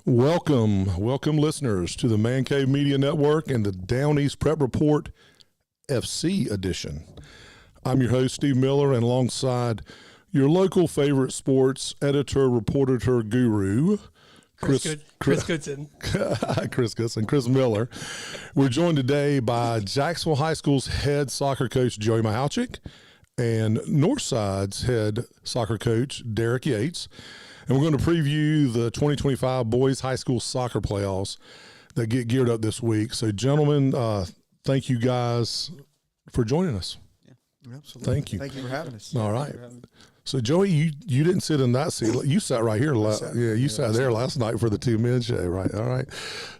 Welcome listeners to the Man Cave Media Network and the Down East Prep Report FC edition. I'm your host, Steve Miller, and alongside your local favorite sports editor, reporter, guru, Chris Goodson. Chris Miller. We're joined today by Jacksonville High School's head soccer coach, Joey Mahouchick, and Northside's head soccer coach, Derek Yates. And we're going to preview the 2025 boys high school soccer playoffs that get geared up this week. So, gentlemen, thank you guys for joining us. Yeah, absolutely. Thank you. Thank you for having us. All right. So, Joey, you didn't sit in that seat. You sat right here. You sat there last night for the two-men show, right? All right.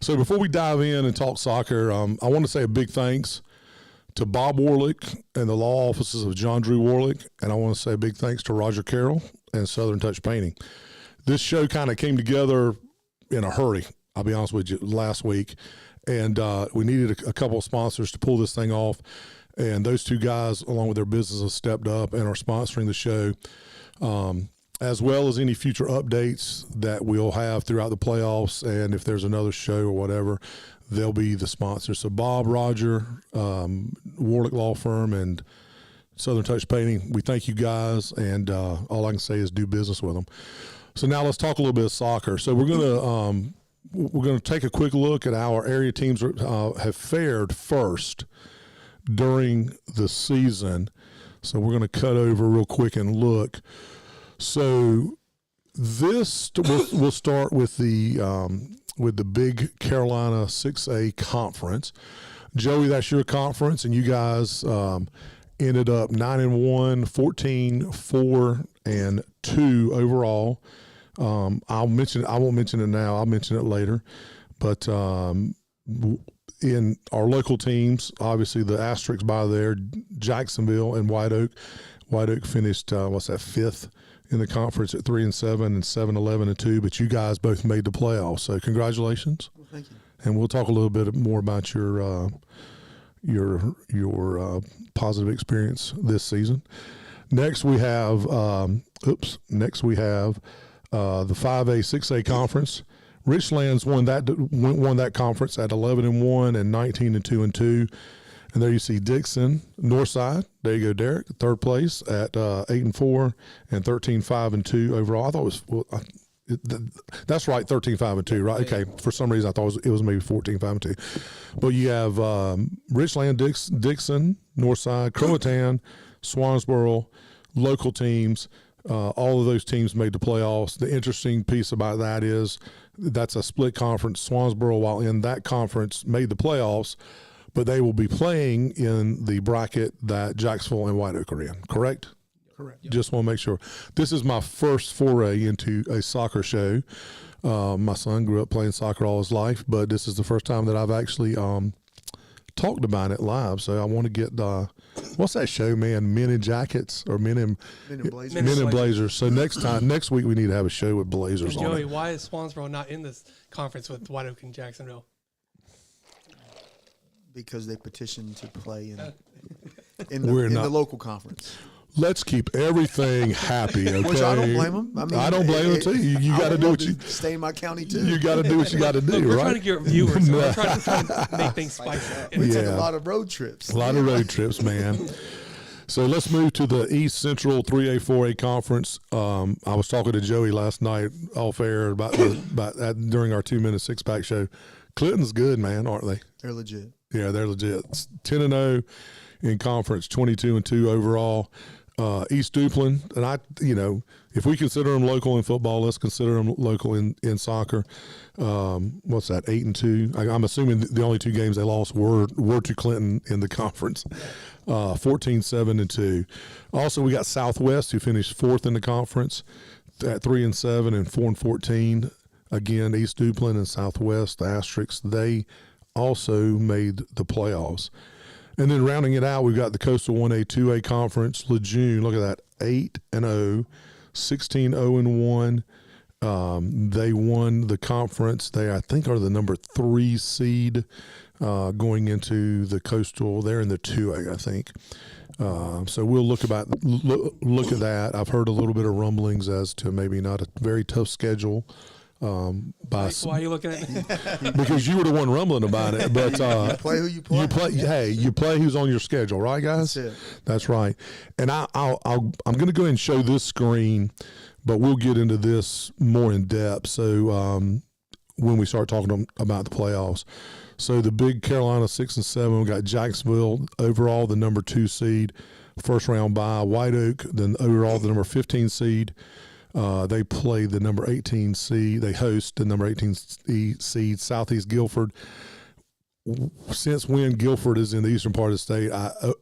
So, before we dive in and talk soccer, I want to say a big thanks to Bob Warlick and the law offices of John Drew Warlick, and I want to say a big thanks to Roger Carroll and Southern Touch Painting. This show kind of came together in a hurry, I'll be honest with you, last week. And we needed a couple of sponsors to pull this thing off. And those two guys, along with their businesses, stepped up and are sponsoring the show, as well as any future updates that we'll have throughout the playoffs. And if there's another show or whatever, they'll be the sponsors. So Bob, Roger, Warlick Law Firm, and Southern Touch Painting, we thank you guys. And all I can say is do business with them. So now let's talk a little bit of soccer. So we're gonna take a quick look at how our area teams have fared first during the season. So we're gonna cut over real quick and look. So this we'll start with the Big Carolina 6A conference. Joey, that's your conference, and you guys ended up 9-1, 14-4-2 overall. I won't mention it now. I'll mention it later. But in our local teams, obviously the asterisks by there, Jacksonville and White Oak. White Oak finished fifth in the conference at 3-7 and 7-11-2. But you guys both made the playoffs, so congratulations. Well, thank you. And we'll talk a little bit more about your positive experience this season. Next we have the 5A, 6A conference. Richlands won that conference at 11-1 and 19-2-2. And there you see Dixon, Northside. There you go, Derek, third place at 8-4 and 13-5-2 overall. I thought that's right, 13-5-2, right? Okay. For some reason, I thought it was maybe 14-5-2. But you have Richland, Dixon, Northside, Croatan, Swansboro, local teams. All of those teams made the playoffs. The interesting piece about that is that's a split conference. Swansboro, while in that conference, made the playoffs, but they will be playing in the bracket that Jacksonville and White Oak are in, correct? Correct. Yep. Just want to make sure. This is my first foray into a soccer show. My son grew up playing soccer all his life, but this is the first time that I've actually talked about it live. So I want to get what's that show, man? Men in Jackets or Men in Blazers. Men in Blazers. So next week we need to have a show with Blazers on. Joey, why is Swansboro not in this conference with White Oak and Jacksonville? Because they petitioned to play in the local conference. Let's keep everything happy, okay? Which I don't blame them. I don't blame them too. You got to do what you stay in my county too. You got to do what you got to do, Look, we're right? trying to get viewers. So we're trying to make things spicy. We took a lot of road trips. A lot of road trips, man. So let's move to the East Central 3A, 4A conference. I was talking to Joey last night off air about that during our 2-minute six-pack show. Clinton's good, man, aren't they? They're legit. Yeah, they're legit. 10-0 in conference, 22-2 overall. East Duplin, and if we consider them local in football, let's consider them local in soccer. What's that? 8-2. I'm assuming the only two games they lost were to Clinton in the conference. 14-7-2. Also, we got Southwest, who finished fourth in the conference at 3-7 and 4-14. Again, East Duplin and Southwest, the asterisks, they also made the playoffs. And then rounding it out, we've got the Coastal 1A, 2A conference. Lejeune, look at that, 8-0, 16-0-1. They won the conference. They, I think, are the number 3 seed going into the Coastal. They're in the 2A, I think. So we'll look at that. I've heard a little bit of rumblings as to maybe not a very tough schedule Why are you looking at me? Because you were the one rumbling about it. But You play who you play. Hey, you play who's on your schedule, right, guys? That's it. That's right. And I'm going to go ahead and show this screen, but we'll get into this more in depth. So when we start talking about the playoffs. So the big Carolina 6 and 7, we got Jacksonville overall the number 2 seed, first round bye. White Oak then overall the number 15 seed. They play the number 18 seed. They host the number 18 seed, Southeast Guilford. Since when Guilford is in the eastern part of the state,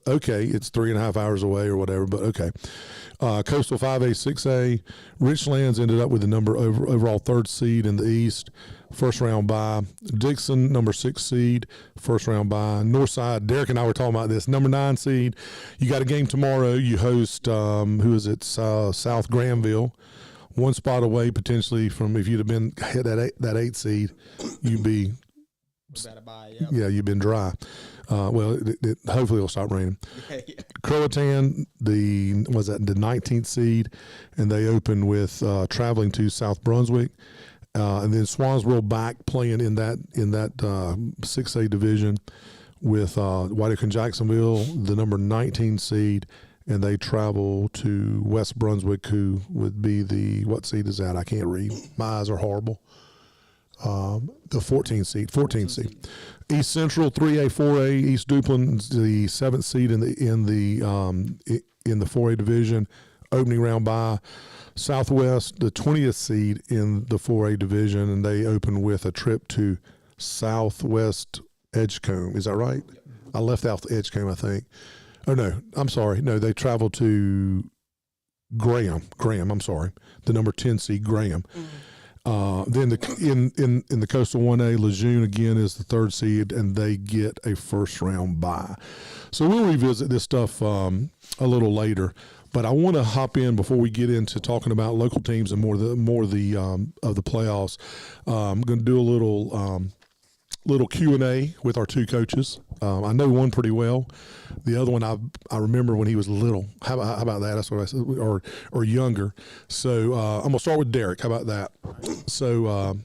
okay, it's 3.5 hours away or whatever, but okay. Coastal 5A, 6A. Richlands ended up with the number overall 3rd seed in the east, first round bye. Dixon, number 6 seed, first round bye. Northside, Derek and I were talking about this, number 9 seed. You got a game tomorrow. You host, who is it, South Granville. One spot away potentially from, if you'd have been hit that 8 seed, you'd be you've been dry. Hopefully it'll stop raining. Croatan, the 19th seed, and they open with traveling to South Brunswick, and then Swansboro back playing in that 6A division with White Oak and Jacksonville, the number 19 seed, and they travel to West Brunswick, who would be what seed is that? I can't read. My eyes are horrible. The 14th seed. East Central 3A, 4A. East Duplin, the 7th seed in the 4A division, opening round bye. Southwest, the 20th seed in the 4A division, and they open with a trip to Southwest Edgecombe. Is that right? Yep. I left out the Edgecombe, I think. Oh no, I'm sorry. No, they travel to Graham. I'm sorry, the number 10 seed Graham. Mm-hmm. Then in the Coastal 1A, Lejeune again is the 3rd seed, and they get a first round bye. So we'll revisit this stuff a little later, but I want to hop in before we get into talking about local teams and more of the playoffs. I'm going to do a little Q&A with our 2 coaches. I know one pretty well. The other one I remember when he was little. How about that? That's what I said, or younger. So I'm gonna start with Derek. How about that? So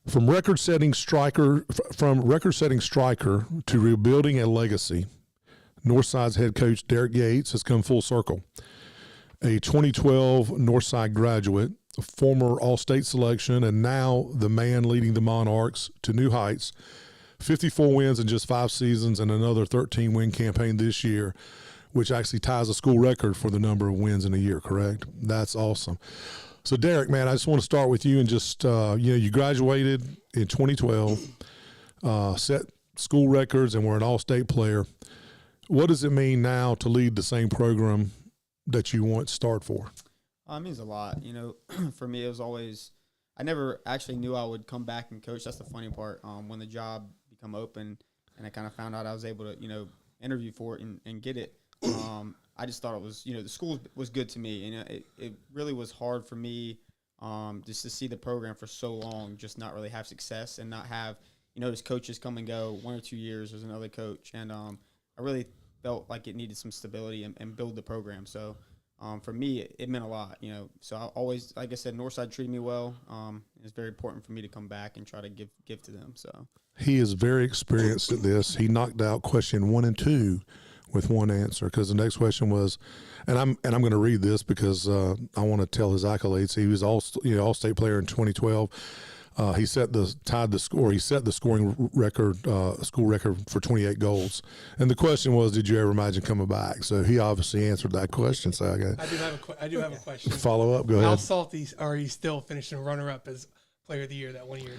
from record-setting striker to rebuilding a legacy, Northside's head coach Derek Yates has come full circle. A 2012 Northside graduate, a former All-State selection, and now the man leading the Monarchs to new heights. 54 wins in just 5 seasons and another 13-win campaign this year, which actually ties a school record for the number of wins in a year, correct? That's awesome. So, Derek, man, I just want to start with you and just, you graduated in 2012, set school records, and were an all-state player. What does it mean now to lead the same program that you once started for? It means a lot. For me, it was always – I never actually knew I would come back and coach. That's the funny part. When the job become open and I kind of found out I was able to, interview for it and get it, I just thought it was, the school was good to me. And it really was hard for me just to see the program for so long, just not really have success and not have, those coaches come and go 1 or 2 years. There's another coach. And I really felt like it needed some stability and build the program. So for me, it meant a lot, So I always, like I said, Northside treated me well. It's very important for me to come back and try to give to them. So he is very experienced at this. He knocked out question 1 and 2 with one answer, because the next question was, and I'm going to read this because I want to tell his accolades. He was all-state player in 2012. He set the scoring record, school record for 28 goals. And the question was, did you ever imagine coming back? So he obviously answered that question. So I do have a question. Follow up. Go ahead. How salty are you still finishing runner-up as player of the year that 1 year?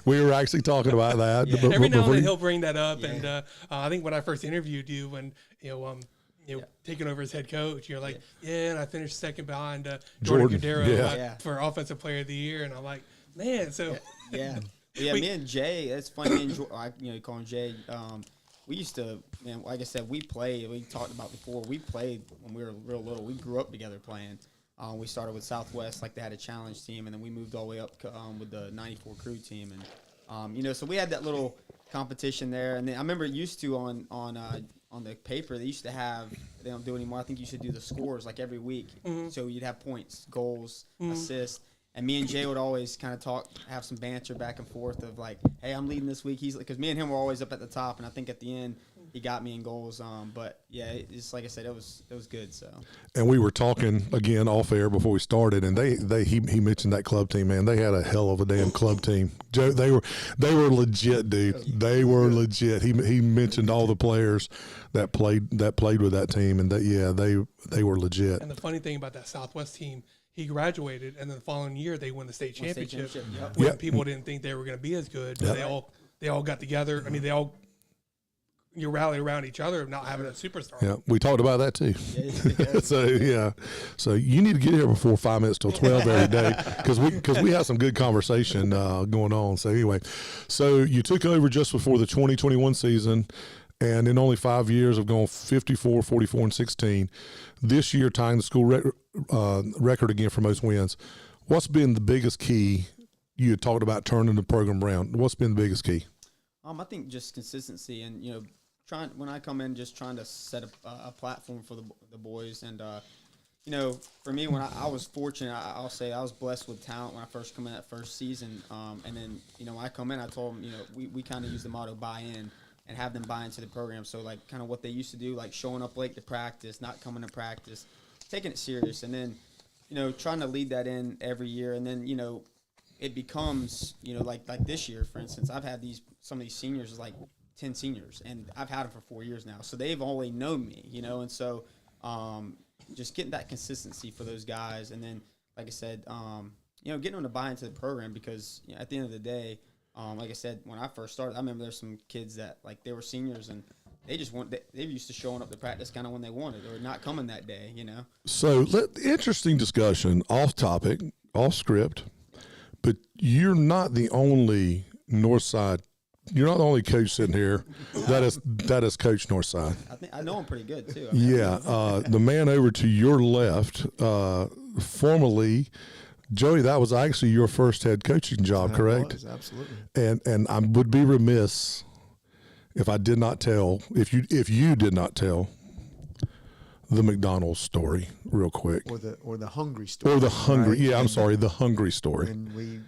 We were actually talking about that. Yeah. Every now and then he'll bring that up, and I think when I first interviewed you, when taking over as head coach, you're like, and I finished second behind Jordan Cordero for offensive player of the year, and I'm like, man, so me and Jay, that's funny. Me and you call him Jay. We used to, man, like I said, we played. We talked about before. We played when we were real little. We grew up together playing. We started with Southwest, like they had a challenge team, and then we moved all the way up with the 94 Crew team, and so we had that little competition there. And then I remember it used to on the paper they used to have. They don't do it anymore. I think you should do the scores like every week, so you'd have points, goals, assists. And me and Jay would always kind of talk, have some banter back and forth of like, hey, I'm leading this week. He's because me and him were always up at the top, and I think at the end he got me in goals. But yeah, it's like I said, it was good. So. And we were talking again off air before we started, and he mentioned that club team, man. They had a hell of a damn club team. Joe, they were legit, dude. They were legit. He mentioned all the players that played with that team, and they were legit. And the funny thing about that Southwest team, he graduated, and then the following year they won the state championship. Yep. When people didn't think they were going to be as good, but they all got together. I mean, you rally around each other, not having a superstar. Yeah, we talked about that too. So you need to get here before 5 minutes till 12 every day because we have some good conversation going on. So anyway, so you took over just before the 2021 season. And in only 5 years of going 54, 44, and 16, this year tying the school record again for most wins. What's been the biggest key? You had talked about turning the program around. What's been the biggest key? I think just consistency and, when I come in, just trying to set a platform for the boys. And, for me, when I was fortunate, I'll say I was blessed with talent when I first come in that first season. And then, when I come in, I told them, we kind of use the motto buy in. And have them buy into the program. So, like, kind of what they used to do, like showing up late to practice, not coming to practice, taking it serious. And then, trying to lead that in every year. And then, it becomes, like this year, for instance, I've had some of these seniors, like 10 seniors, and I've had them for 4 years now. So they've only known me, and so just getting that consistency for those guys. And then, like I said, getting them to buy into the program because at the end of the day, like I said, when I first started, I remember there's some kids that like they were seniors and they used to showing up to practice kind of when they wanted or not coming that day, So interesting discussion, off topic, off script, but you're not the only Northside. You're not the only coach sitting here that is Coach Northside. I know him pretty good too. The man over to your left, formerly. Joey, that was actually your first head coaching job, correct? It was, absolutely. And I would be remiss if I did not tell, if you did not tell the McDonald's story real quick. Or the hungry story. Or the hungry, right? I'm sorry, the hungry story. And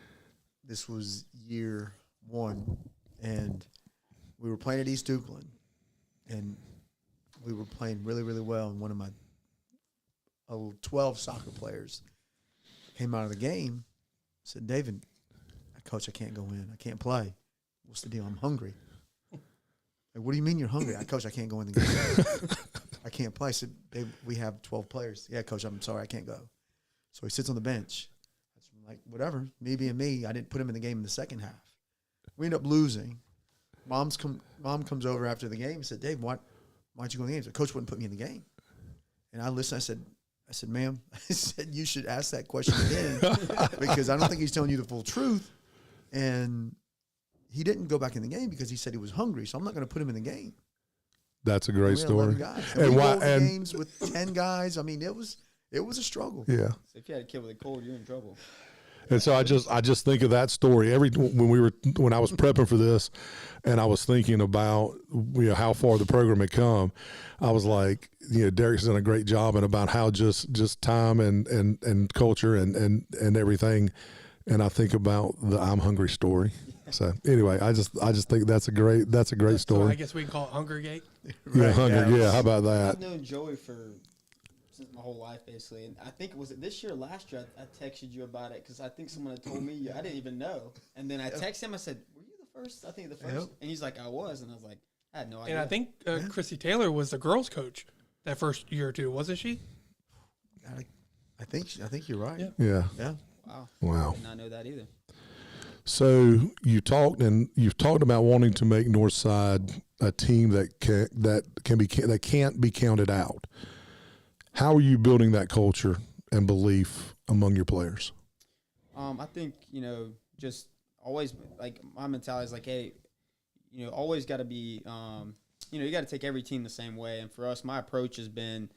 this was year 1, and we were playing at East Dukeland, and we were playing really, really well, and one of my 12 soccer players came out of the game, said, David, Coach, I can't go in. I can't play. What's the deal? I'm hungry. Like, what do you mean you're hungry? Coach, I can't go in the game. I can't play. I said, we have 12 players. Yeah, Coach, I'm sorry, I can't go. So he sits on the bench. I'm like, whatever. Me being me, I didn't put him in the game in the second half. We end up losing. Mom comes over after the game and said, Dave, why'd you go in the game? So Coach wouldn't put me in the game. And I listened. I said, ma'am, I said, you should ask that question again because I don't think he's telling you the full truth. And he didn't go back in the game because he said he was hungry, so I'm not going to put him in the game. That's a great story. And why? And games with 10 guys. I mean, it was a struggle. Yeah. So if you had a kid with a cold, you're in trouble. And so I just think of that story when I was prepping for this, and I was thinking about how far the program had come. I was like, Derek's done a great job, and about how just time and culture and everything. And I think about the I'm hungry story. So anyway, I just think that's a great story. So I guess we can call it Hungergate. Right. Yeah, Hunger. Yeah, how about that? I've known Joey since my whole life, basically. And I think, was it this year or last year, I texted you about it because I think someone had told me. I didn't even know. And then I texted him. I said, were you the first? I think the first. Yep. And he's like, I was. And I was like, I had no idea. And I think Chrissy Taylor was the girls' coach that first year or two, wasn't she? I think you're right. Yeah. Wow. I did not know that either. So you've talked about wanting to make Northside a team that can't be counted out. How are you building that culture and belief among your players? I think just always like my mentality is like, hey, always got to be, you got to take every team the same way. And for us, my approach has been,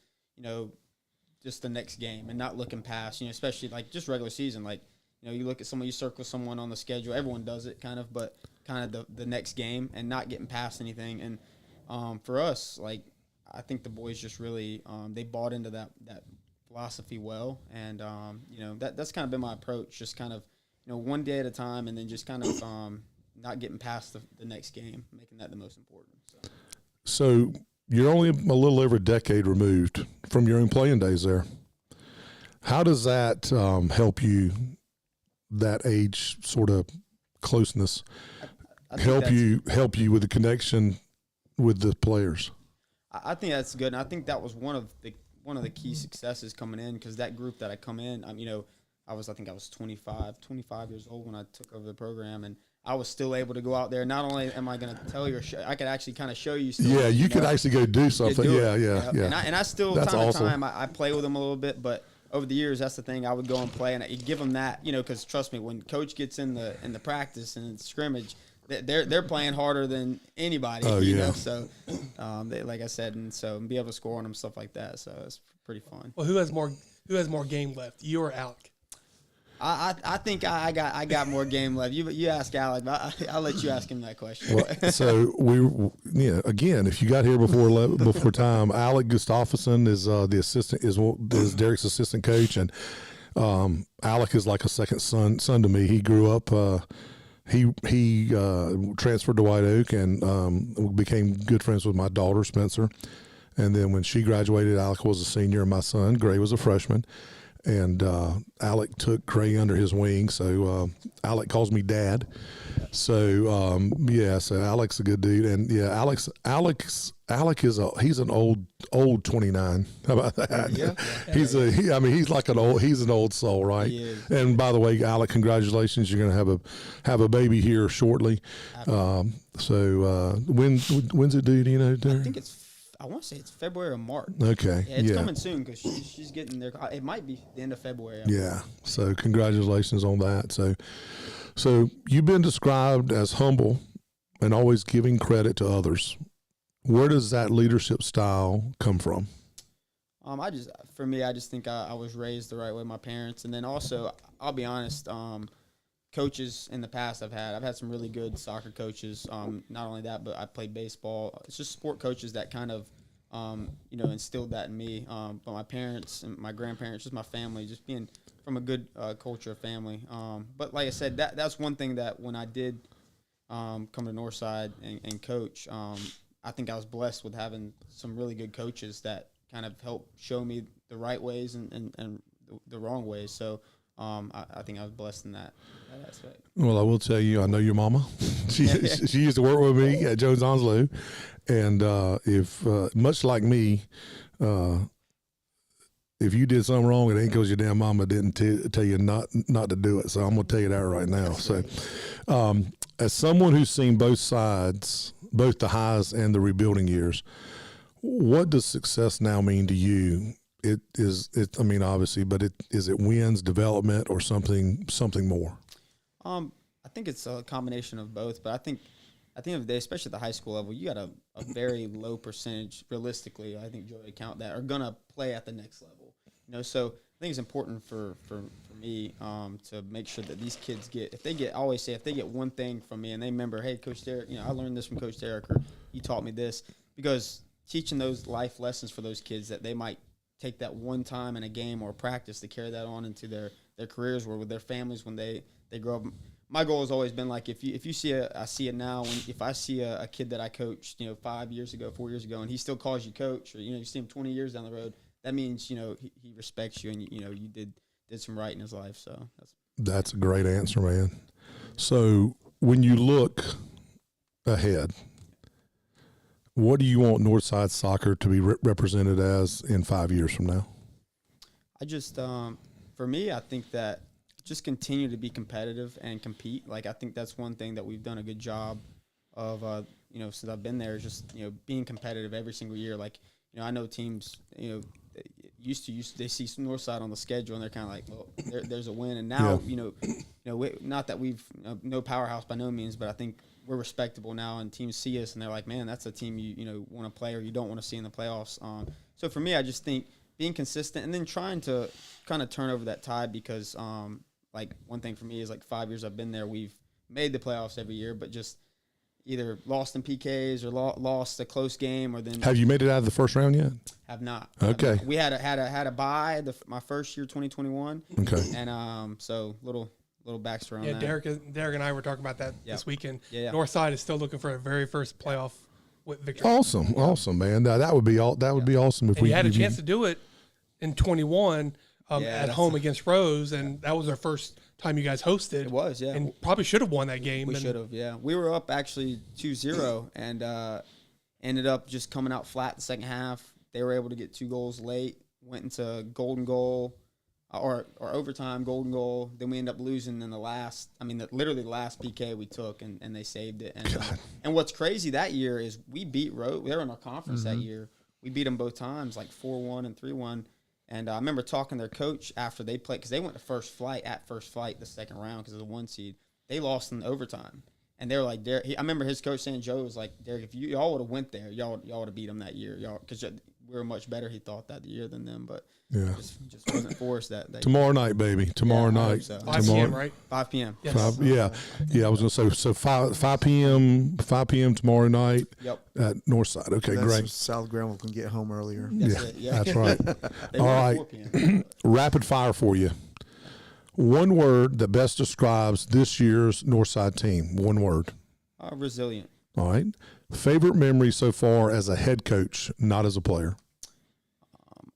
just the next game and not looking past, especially like just regular season, like. You look at someone, you circle someone on the schedule. Everyone does it kind of, but kind of the next game and not getting past anything. And for us, like I think the boys just really they bought into that philosophy well, and that's kind of been my approach. Just kind of one day at a time, and then just kind of not getting past the next game, making that the most important. So you're only a little over a decade removed from your own playing days there. How does that help you? That age sort of closeness help you with the connection with the players. I think that's good, and I think that was one of the key successes coming in, because that group that I come in, I think I was 25 years old when I took over the program, and I was still able to go out there. Not only am I going to tell you, I could actually kind of show you. Still, yeah, you could actually go do something. Yeah. And I still, that's time awesome. to time, I play with them a little bit, but over the years, that's the thing. I would go and play, and I give them that, because trust me, when coach gets in the practice and in scrimmage, they're playing harder than anybody. Oh, yeah. So, they, like I said, and so be able to score on them, stuff like that. So it's pretty fun. Well, who has more game left, you or Alec? I think I got more game left. You ask Alec, but I'll let you ask him that question. Well, so again, if you got here before time, Alec Gustafsson is the assistant, is Derek's assistant coach, and Alec is like a second son to me. He grew up. He transferred to White Oak and became good friends with my daughter Spencer. And then when she graduated, Alec was a senior, and my son Gray was a freshman. And Alec took Gray under his wing, so Alec calls me Dad. So so Alec's a good dude, and Alec is he's an old 29. How about that? Yeah. He's an old soul, right? He is. And by the way, Alec, congratulations! You're going to have a baby here shortly. So when's it due? Do you know? I think I want to say it's February or March. Okay. Yeah, it's coming soon, because she's getting there. It might be the end of February. Yeah. So congratulations on that. So you've been described as humble and always giving credit to others. Where does that leadership style come from? I just think I was raised the right way, my parents, and then also, I'll be honest, coaches in the past I've had some really good soccer coaches. Not only that, but I played baseball. It's just sport coaches that kind of, instilled that in me. But my parents and my grandparents, just my family, just being from a good culture of family. But like I said, that's one thing that when I did come to Northside and coach, I think I was blessed with having some really good coaches that kind of helped show me the right ways and the wrong ways. So I think I was blessed in that aspect. Well, I will tell you, I know your mama. She used to work with me at Jones Onslow, and if much like me, if you did something wrong, it ain't because your damn mama didn't tell you not to do it. So I'm gonna tell you that right now. So, as someone who's seen both sides, both the highs and the rebuilding years, what does success now mean to you? Obviously, but is it wins, development, or something more? I think it's a combination of both, but I think at the end of the day, especially at the high school level, you got a very low percentage, realistically, I think Joey count that, are going to play at the next level. So I think it's important for me to make sure that these kids if they get one thing from me and they remember, hey, Coach Derek, I learned this from Coach Derek, or he taught me this, because teaching those life lessons for those kids that they might take that one time in a game or practice to carry that on into their careers, or with their families when they grow up. My goal has always been, like, if you see I see it now, if I see a kid that I coached 5 years ago, 4 years ago, and he still calls you coach, or you see him 20 years down the road, that means he respects you, and you did some right in his life. So that's a great answer, man. So when you look ahead, what do you want Northside soccer to be represented as in 5 years from now? I just, for me, I think that just continue to be competitive and compete. Like, I think that's one thing that we've done a good job of, since I've been there, just, being competitive every single year. Like, I know teams, used to they see Northside on the schedule and they're kind of like, well, there's a win. And now, not that we've no powerhouse by no means, but I think we're respectable now, and teams see us and they're like, man, that's a team you want to play or you don't want to see in the playoffs. So for me, I just think being consistent and then trying to kind of turn over that tide, because like one thing for me is, like, 5 years I've been there, we've made the playoffs every year, but just either lost in PKs or lost a close game, or then have you made it out of the first round yet? Have not. Okay. Have not. We had a bye my first year, 2021. Okay. And so little backstory on that. Derek and I were talking about that this weekend. Yeah. Northside is still looking for a very first playoff victory. Awesome, man. That would be be awesome if we had a chance to do it in 21 at home against Rose, and that was our first time you guys hosted. It was, yeah. And probably should have won that game. We should have, yeah. We were up actually 2-0 and ended up just coming out flat the second half. They were able to get 2 goals late, went into golden goal or overtime, golden goal. Then we ended up losing in literally the last PK we took, and they saved it. And what's crazy that year is we beat Rose. They were in our conference that year. We beat them both times, like 4-1 and 3-1. And I remember talking to their coach after they played, because they went to first flight the second round because of the 1 seed. They lost in overtime. And they were like, Derek, I remember his coach saying, Joe was like, Derek, if y'all would have went there, y'all would have beat them that year. Because we were much better, he thought, that year than them. But just wasn't for us that tomorrow night, baby. Tomorrow night. So. 5 p.m., right? 5 p.m. Yes. I was going to say, so 5 p.m. tomorrow night at Northside. Okay, that's great. So South Granville can get home earlier. That's right. They All were right. 4 p.m. Rapid fire for you. One word that best describes this year's Northside team. One word. Resilient. All right. Favorite memory so far as a head coach, not as a player?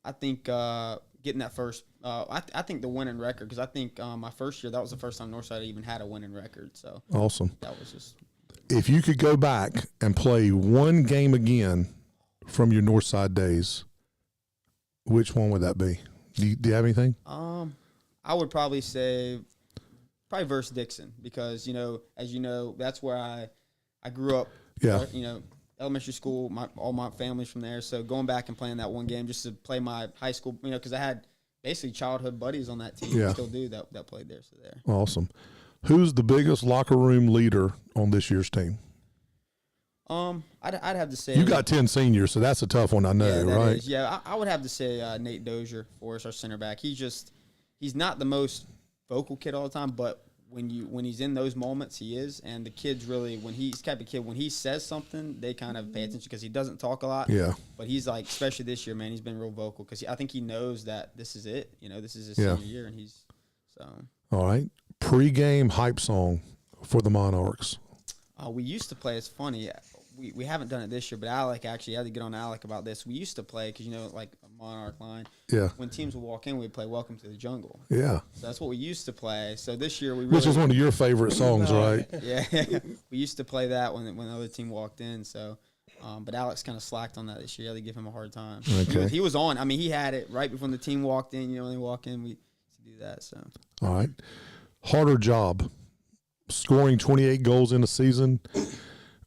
I think getting that first I think the winning record, because I think my first year, that was the first time Northside even had a winning record. So awesome. That was just. If you could go back and play one game again from your Northside days, which one would that be? Do you have anything? I would probably say versus Dixon, because as you know, that's where I grew up. Yeah. Elementary school, all my family's from there. So going back and playing that one game just to play my high school, because I had basically childhood buddies on that team. Yeah. Still do that played there. So there. Awesome. Who's the biggest locker room leader on this year's team? I'd have to say you got 10 seniors, so that's a tough one. I know, right? Is. Yeah, I would have to say Nate Dozier for us, our center back. He's not the most vocal kid all the time, but when he's in those moments, he is. And the kids really, he's the type of kid, when he says something, they kind of pay attention, because he doesn't talk a lot. Yeah. But he's like, especially this year, man, he's been real vocal, because I think he knows that this is it. This is his senior year, and he's so. All right. Pre-game hype song for the Monarchs. We used to play. It's funny. We haven't done it this year, but Alec actually had to get on Alec about this. We used to play because like a Monarch line. Yeah. When teams would walk in, we'd play "Welcome to the Jungle." Yeah. So that's what we used to play. So this year which is one of your favorite songs, right? Yeah. We used to play that when the other team walked in. So, but Alex kind of slacked on that this year. I had to give him a hard time. Okay. He was on. I mean, he had it right before the team walked in. When they walk in, we used to do that. So. All right. Harder job, scoring 28 goals in a season,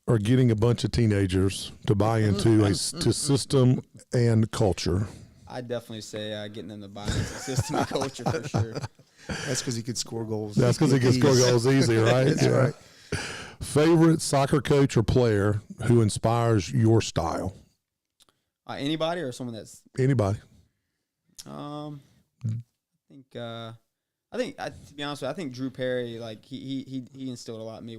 or getting a bunch of teenagers to buy into to system and culture? I'd definitely say getting them to buy into system and culture for sure. That's because he could score goals. That's because he can score goals easy, right? That's right. Favorite soccer coach or player who inspires your style? Anybody or someone that's anybody? I think to be honest with you, I think Drew Perry, like he instilled a lot in me. He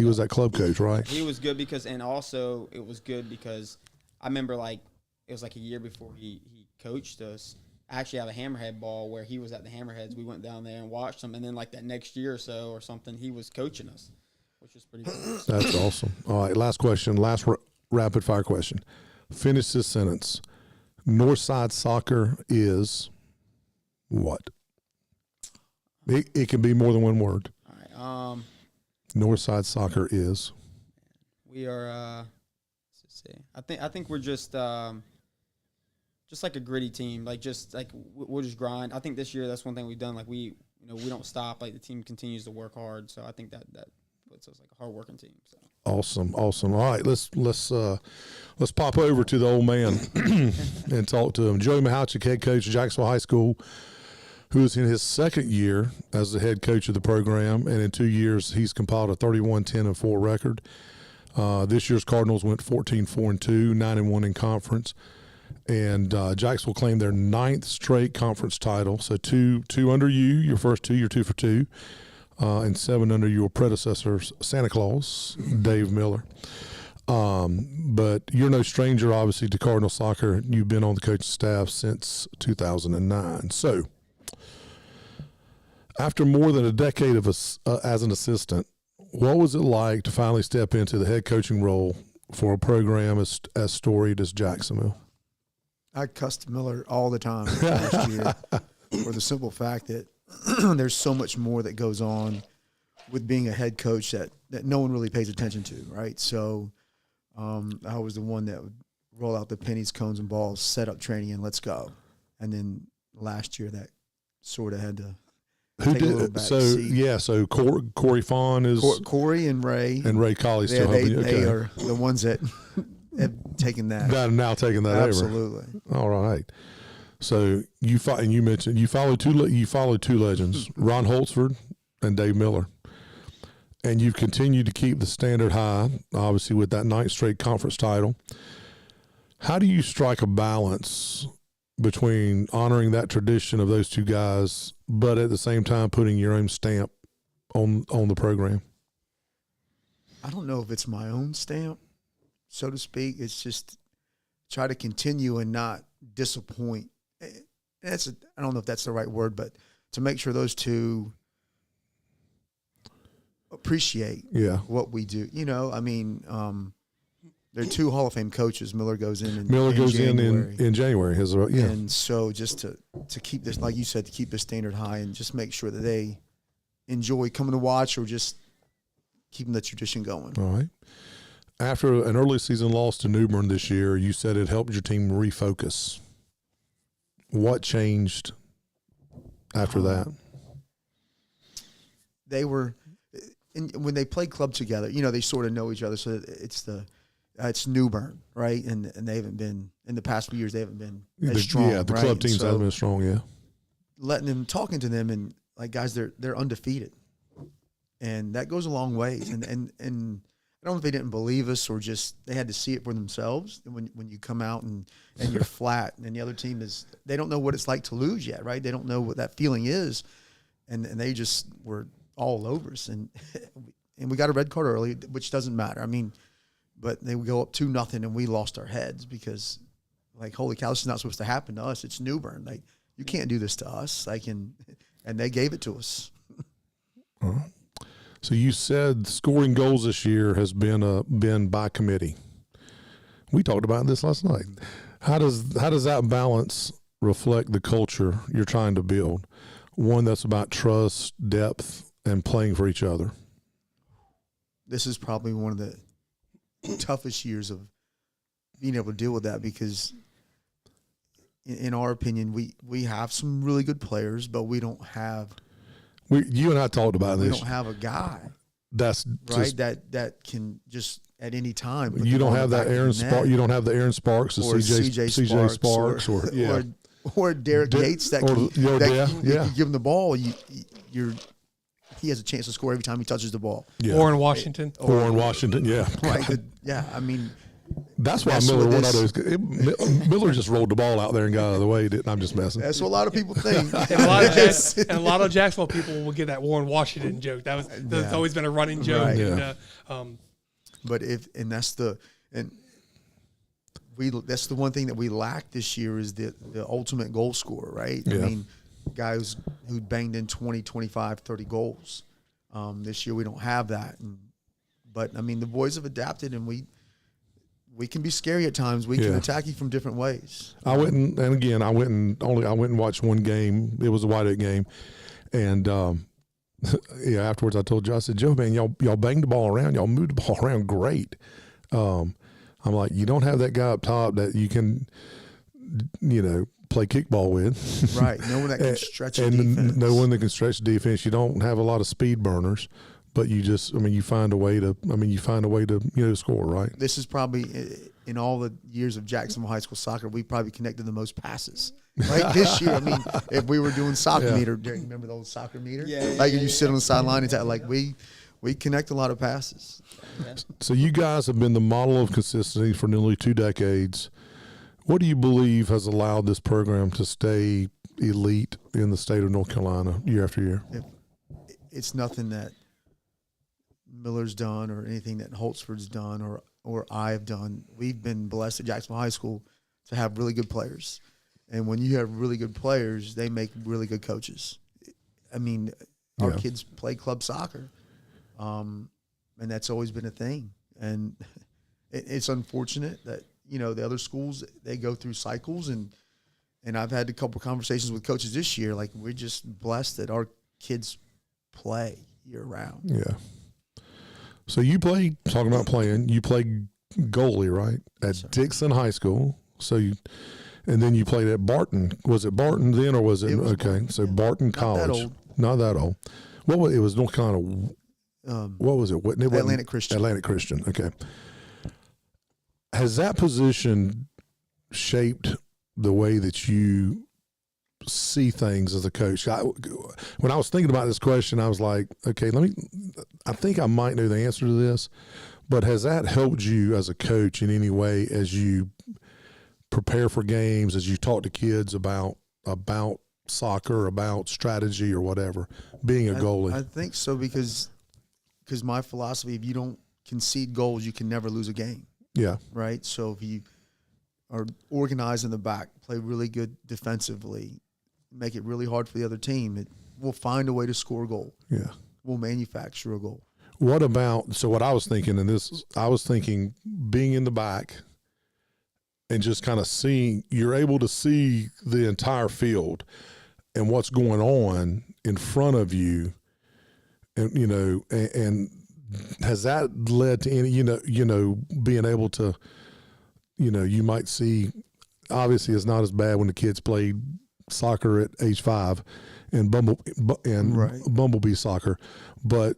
was that club coach, right? He was good and also it was good because I remember it was like a year before he coached us. I actually have a Hammerhead ball where he was at the Hammerheads. We went down there and watched him, and then like that next year or so or something, he was coaching us, which was pretty cool. That's awesome. All right, last question, rapid fire question. Finish this sentence. Northside soccer is what? It can be more than one word. All right. Northside soccer is. We are. Let's see. I think we're just like a gritty team. We'll just grind. I think this year that's one thing we've done. Like we don't stop. Like the team continues to work hard. So I think that puts us like a hard working team. So. Awesome. All right, let's pop over to the old man and talk to him. Joey Mahouchick, head coach of Jacksonville High School, who is in his second year as the head coach of the program, and in 2 years he's compiled a 31-10-4 record. This year's Cardinals went 14-4-2, 9-1 in conference, and Jacksonville claimed their 9th straight conference title. So two under you, your first two, you're 2 for 2. and 7 under your predecessor, Santa Claus, Dave Miller. But you're no stranger, obviously, to Cardinal soccer. You've been on the coaching staff since 2009. So, after more than a decade of as an assistant, what was it like to finally step into the head coaching role for a program as storied as Jacksonville? I cussed Miller all the time last year for the simple fact that there's so much more that goes on with being a head coach that no one really pays attention to, right? So I was the one that would roll out the pennies, cones, and balls, set up training, and let's go. And then last year that sort of had to Who did so? seat. Yeah, so Corey Fawn is Corey and Ray Colley still they helping you. Okay. are the ones that have taken that. That are now taking that Absolutely. over. All right. So and you mentioned you followed two legends, Ron Holtzford and Dave Miller, and you've continued to keep the standard high, obviously with that 9th straight conference title. How do you strike a balance between honoring that tradition of those two guys, but at the same time putting your own stamp on the program? I don't know if it's my own stamp, so to speak. It's just try to continue and not disappoint. I don't know if that's the right word, but to make sure those two appreciate what we do. You know, I mean, they're 2 Hall of Fame coaches. Miller goes in in January. And so just to keep this, like you said, to keep the standard high and just make sure that they enjoy coming to watch or just keeping the tradition going. All right. After an early season loss to New Bern this year, you said it helped your team refocus. What changed after that? They were, when they played club together, you know, they sort of know each other. So it's New Bern, right? And they haven't been, in the past few years, they haven't been as strong. Yeah, the right? club teams haven't been strong, yeah. Letting them, talking to them, and like, guys, they're undefeated. And that goes a long ways. And I don't know if they didn't believe us or just they had to see it for themselves. When you come out and you're flat and the other team they don't know what it's like to lose yet, right? They don't know what that feeling is. And they just were all over us. And we got a red card early, which doesn't matter. I mean, but they would go up 2-0 and we lost our heads because, like, holy cow, this is not supposed to happen to us. It's New Bern. Like, you can't do this to us. Like, and they gave it to us. Uh-huh. So you said scoring goals this year has been by committee. We talked about this last night. How does that balance reflect the culture you're trying to build? One that's about trust, depth, and playing for each other. This is probably one of the toughest years of being able to deal with that because, in our opinion, we have some really good players, but we don't have. You and I talked about this. We don't have a guy that's right that can just at any time. You don't have that Aaron Sparks. You don't have the Aaron Sparks or CJ Sparks or Derek Yates that you give him the ball. He has a chance to score every time he touches the ball. Yeah. Or in Washington. Yeah. Right. I mean. That's why Miller won out of those. Miller just rolled the ball out there and got out of the way. I'm just messing. That's what a lot of people think. And a lot of Jacksonville people will get that Warren Washington joke. That's always been a running joke. Right. And, but that's the one thing that we lack this year is the ultimate goal scorer, right? Yeah. I mean, guys who banged in 20, 25, 30 goals. This year we don't have that. But I mean, the boys have adapted, and we can be scary at times. We can attack you from different ways. I went and watched one game. It was a White Oak game, and afterwards I told Joe, I said, Joe, man, y'all banged the ball around, y'all moved the ball around great. I'm like, you don't have that guy up top that you can, play kickball with. Right. No one that can stretch a defense. No one that can stretch defense. You don't have a lot of speed burners. But you find a way to score, right? This is probably, in all the years of Jacksonville High School soccer, we probably connected the most passes. Like this year, I mean, if we were doing soccer meter, remember the old soccer meter? Yeah. Like you sit on the sideline and we connect a lot of passes. Yeah. So you guys have been the model of consistency for nearly 2 decades. What do you believe has allowed this program to stay elite in the state of North Carolina year after year? it's nothing that Miller's done or anything that Holtzford's done or I have done. We've been blessed at Jacksonville High School to have really good players. And when you have really good players, they make really good coaches. I mean, our kids play club soccer, and that's always been a thing. And it's unfortunate that, you know, the other schools, they go through cycles. And I've had a couple conversations with coaches this year. Like, we're just blessed that our kids play year-round. Yeah. So you play, talking about playing, you played goalie, right, at Dixon High School. So and then you played at Barton. Was it Barton then, or was it okay? Barton, so Barton College. Not that old. What was it? Was no kind of what was it? Atlantic Christian. Atlantic Christian. Okay. Has that position shaped the way that you see things as a coach? When I was thinking about this question, I was like, okay, I think I might know the answer to this, but has that helped you as a coach in any way as you prepare for games, as you talk to kids about soccer, about strategy or whatever, being a goalie? I think so, because my philosophy, if you don't concede goals, you can never lose a game. Yeah. Right? So if you are organized in the back, play really good defensively, make it really hard for the other team, we'll find a way to score a goal. Yeah. We'll manufacture a goal. What about, so what I was thinking, I was thinking being in the back and just kind of seeing, you're able to see the entire field and what's going on in front of you. And, you know, and has that led to any, you know, being able to, you know, you might see, obviously it's not as bad when the kids played soccer at age 5 and Bumblebee soccer, but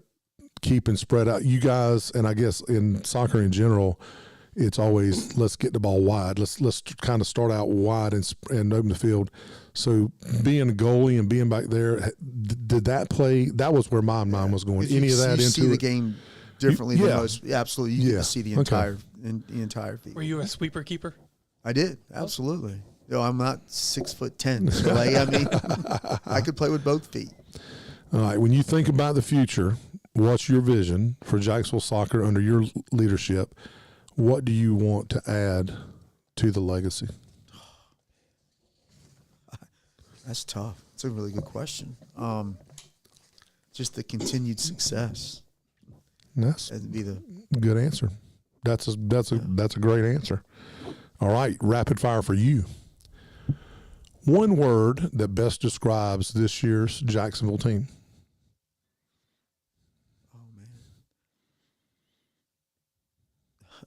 keeping spread out. You guys, and I guess in soccer in general, it's always, let's get the ball wide. Let's kind of start out wide and open the field. So being a goalie and being back there, did that play? That was where my mind was going. Any of that into see the game differently than most? Absolutely, you get to see the entire field. Were you a sweeper keeper? I did, absolutely. No, I'm not 6'10", so I mean, I could play with both feet. All right. When you think about the future, what's your vision for Jacksonville soccer under your leadership? What do you want to add to the legacy? That's tough. It's a really good question. Just the continued success. That'd be the good answer. That's a great answer. All right, rapid fire for you. One word that best describes this year's Jacksonville team. Oh man,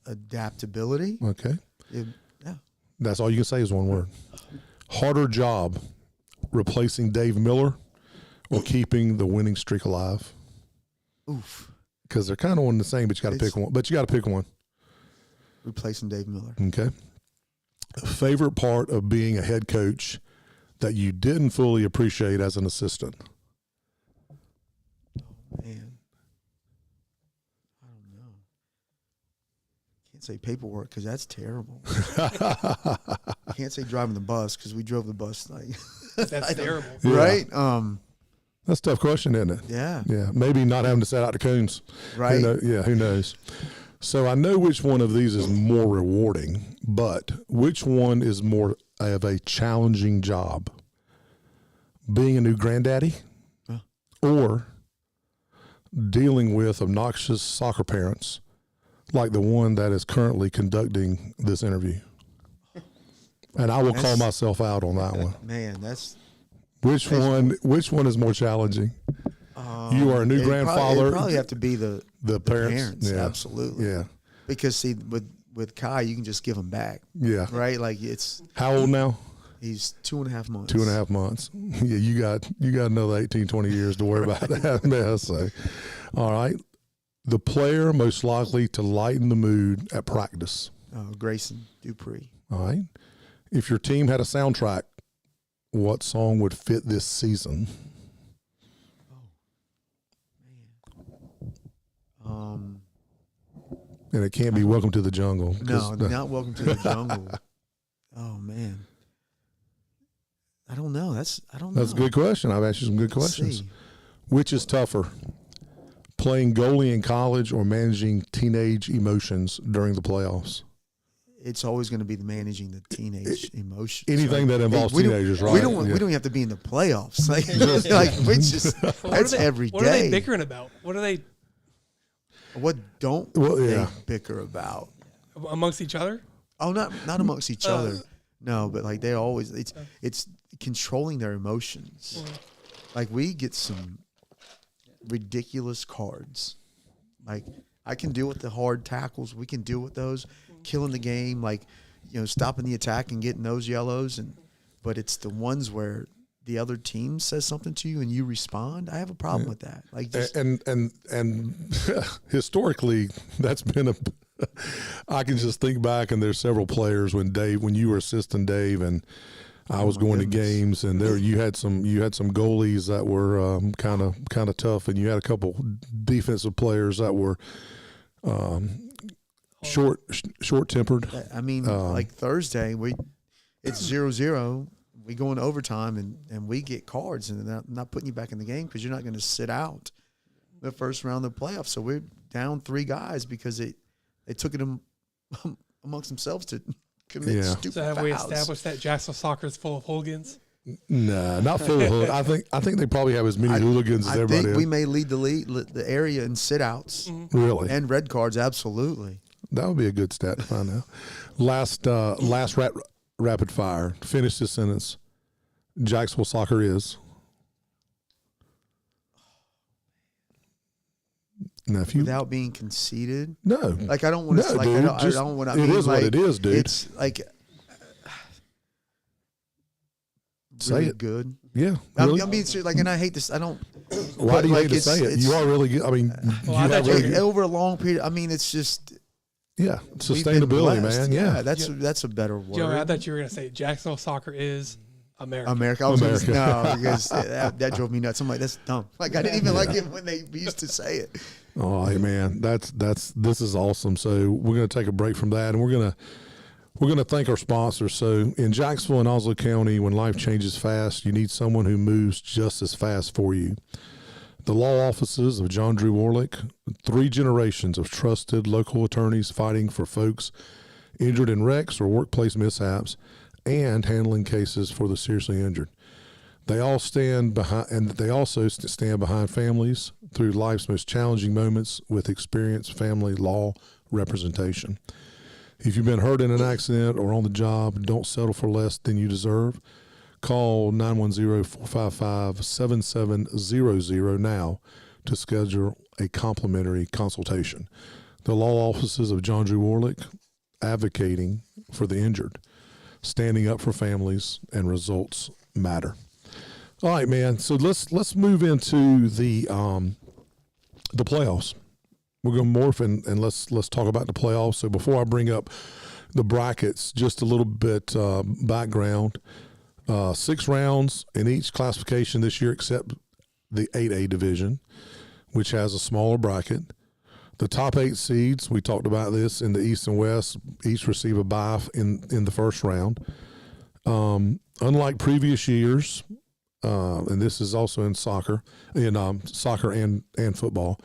adaptability. Okay. Yeah. That's all you can say is one word. Harder job, replacing Dave Miller or keeping the winning streak alive? Oof. Because they're kind of one and the same, but you got to pick one. But you got to pick one. Replacing Dave Miller. Okay. Favorite part of being a head coach that you didn't fully appreciate as an assistant? Oh, man. I don't know. Can't say paperwork because that's terrible. Can't say driving the bus because we drove the bus. That's terrible. Right? That's a tough question, isn't it? Yeah. Yeah. Maybe not having to set out the cones. Right. Who knows? So I know which one of these is more rewarding, but which one is more of a challenging job? Being a new granddaddy or dealing with obnoxious soccer parents like the one that is currently conducting this interview? And I will call myself out on that one. Man, that's... Which one is more challenging? You are a new grandfather. It'd probably have to be the parents. Yeah. Absolutely. Yeah. Because see, with Kai, you can just give him back. Yeah. Right. Like it's. How old now? He's 2.5 months. 2.5 months. Yeah. You got another 18, 20 years to worry about that mess. So, all right. The player most likely to lighten the mood at practice. Grayson Dupree. All right. If your team had a soundtrack, what song would fit this season? And it can't be Welcome to the Jungle. No, not Welcome to the Jungle. Oh man, I don't know. That's a good question. I've asked you some good questions. Which is tougher, playing goalie in college or managing teenage emotions during the playoffs? It's always going to be the managing the teenage emotions. Anything that involves teenagers, right? We don't have to be in the playoffs. That's every day. What are they bickering about? What don't they bicker about? Amongst each other? Oh, not amongst each other. No, but like they always it's controlling their emotions. Like we get some ridiculous cards. Like I can deal with the hard tackles. We can deal with those, killing the game, like, stopping the attack and getting those yellows. But it's the ones where the other team says something to you and you respond. I have a problem with that. Like and historically, that's been I can just think back, and there's several players when you were assistant Dave, and I was going to games, and you had some goalies that were kind of tough, and you had a couple defensive players that were short tempered. I mean, like Thursday, it's 0-0. We go into overtime, and we get cards, and I'm not putting you back in the game because you're not going to sit out the first round of the playoffs. So we're down 3 guys because they took it amongst themselves to commit stupid So have fouls. we established that Jacksonville soccer is full of hooligans? Nah, not full of hooligans. I think they probably have as many hooligans as everybody. I think else. we may lead the area in sit-outs. Really? And red cards, absolutely. That would be a good stat to find out. Last rapid fire. Finish this sentence. Jacksonville soccer is. Now, without being conceited. No. Like I don't want to. Like dude, I don't want to. It is what it is, dude. It's like. Say really it. Good. Yeah. Really? I'm being serious. Like, and I hate this. I don't. Why do you hate to say it? You are really good. I mean, over a long period. I mean, it's just. Yeah, sustainability, man. Yeah, that's a better word. Joe, I thought you were going to say Jacksonville soccer is America. America. I was America. No, because that drove me nuts. I'm like, that's dumb. Like I didn't even like it when they used to say it. Oh, hey, man, this is awesome. So we're going to take a break from that, and we're going to thank our sponsors. So in Jacksonville and Oslo County, when life changes fast, you need someone who moves just as fast for you. The law offices of John Drew Warlick, 3 generations of trusted local attorneys fighting for folks injured in wrecks or workplace mishaps and handling cases for the seriously injured. They all stand behind, and they also stand behind families through life's most challenging moments with experienced family law representation. If you've been hurt in an accident or on the job, don't settle for less than you deserve. Call 910-455-7700 now to schedule a complimentary consultation. The law offices of John Drew Warlick, advocating for the injured, standing up for families, and results matter. All right, man. So let's move into the playoffs. We're going to morph and let's talk about the playoffs. So before I bring up the brackets, just a little bit background. 6 rounds in each classification this year except the 8A division, which has a smaller bracket. The top 8 seeds, we talked about this, in the East and West, each receive a bye in the first round. Unlike previous years, and this is also in soccer, and football,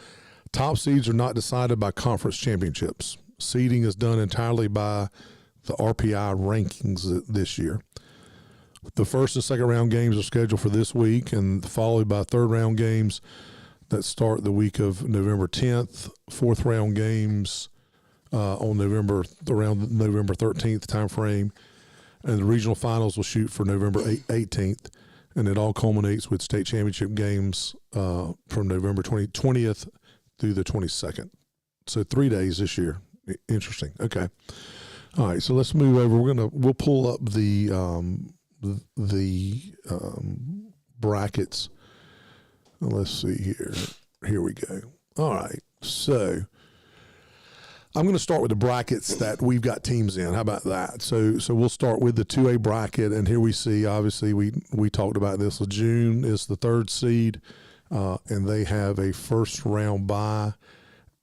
top seeds are not decided by conference championships. Seeding is done entirely by the RPI rankings this year. The first and second round games are scheduled for this week, and followed by third round games that start the week of November 10th. Fourth round games around November 13th time frame, and the regional finals will shoot for November 18th, and it all culminates with state championship games from November 20th through the 22nd. So 3 days this year. Interesting. Okay. All right. So let's move over. We'll pull up the brackets. Let's see here. Here we go. All right. So I'm going to start with the brackets that we've got teams in. How about that? So we'll start with the 2A bracket, and here we see, obviously, we talked about this. Lejeune is the 3rd seed, and they have a first round bye,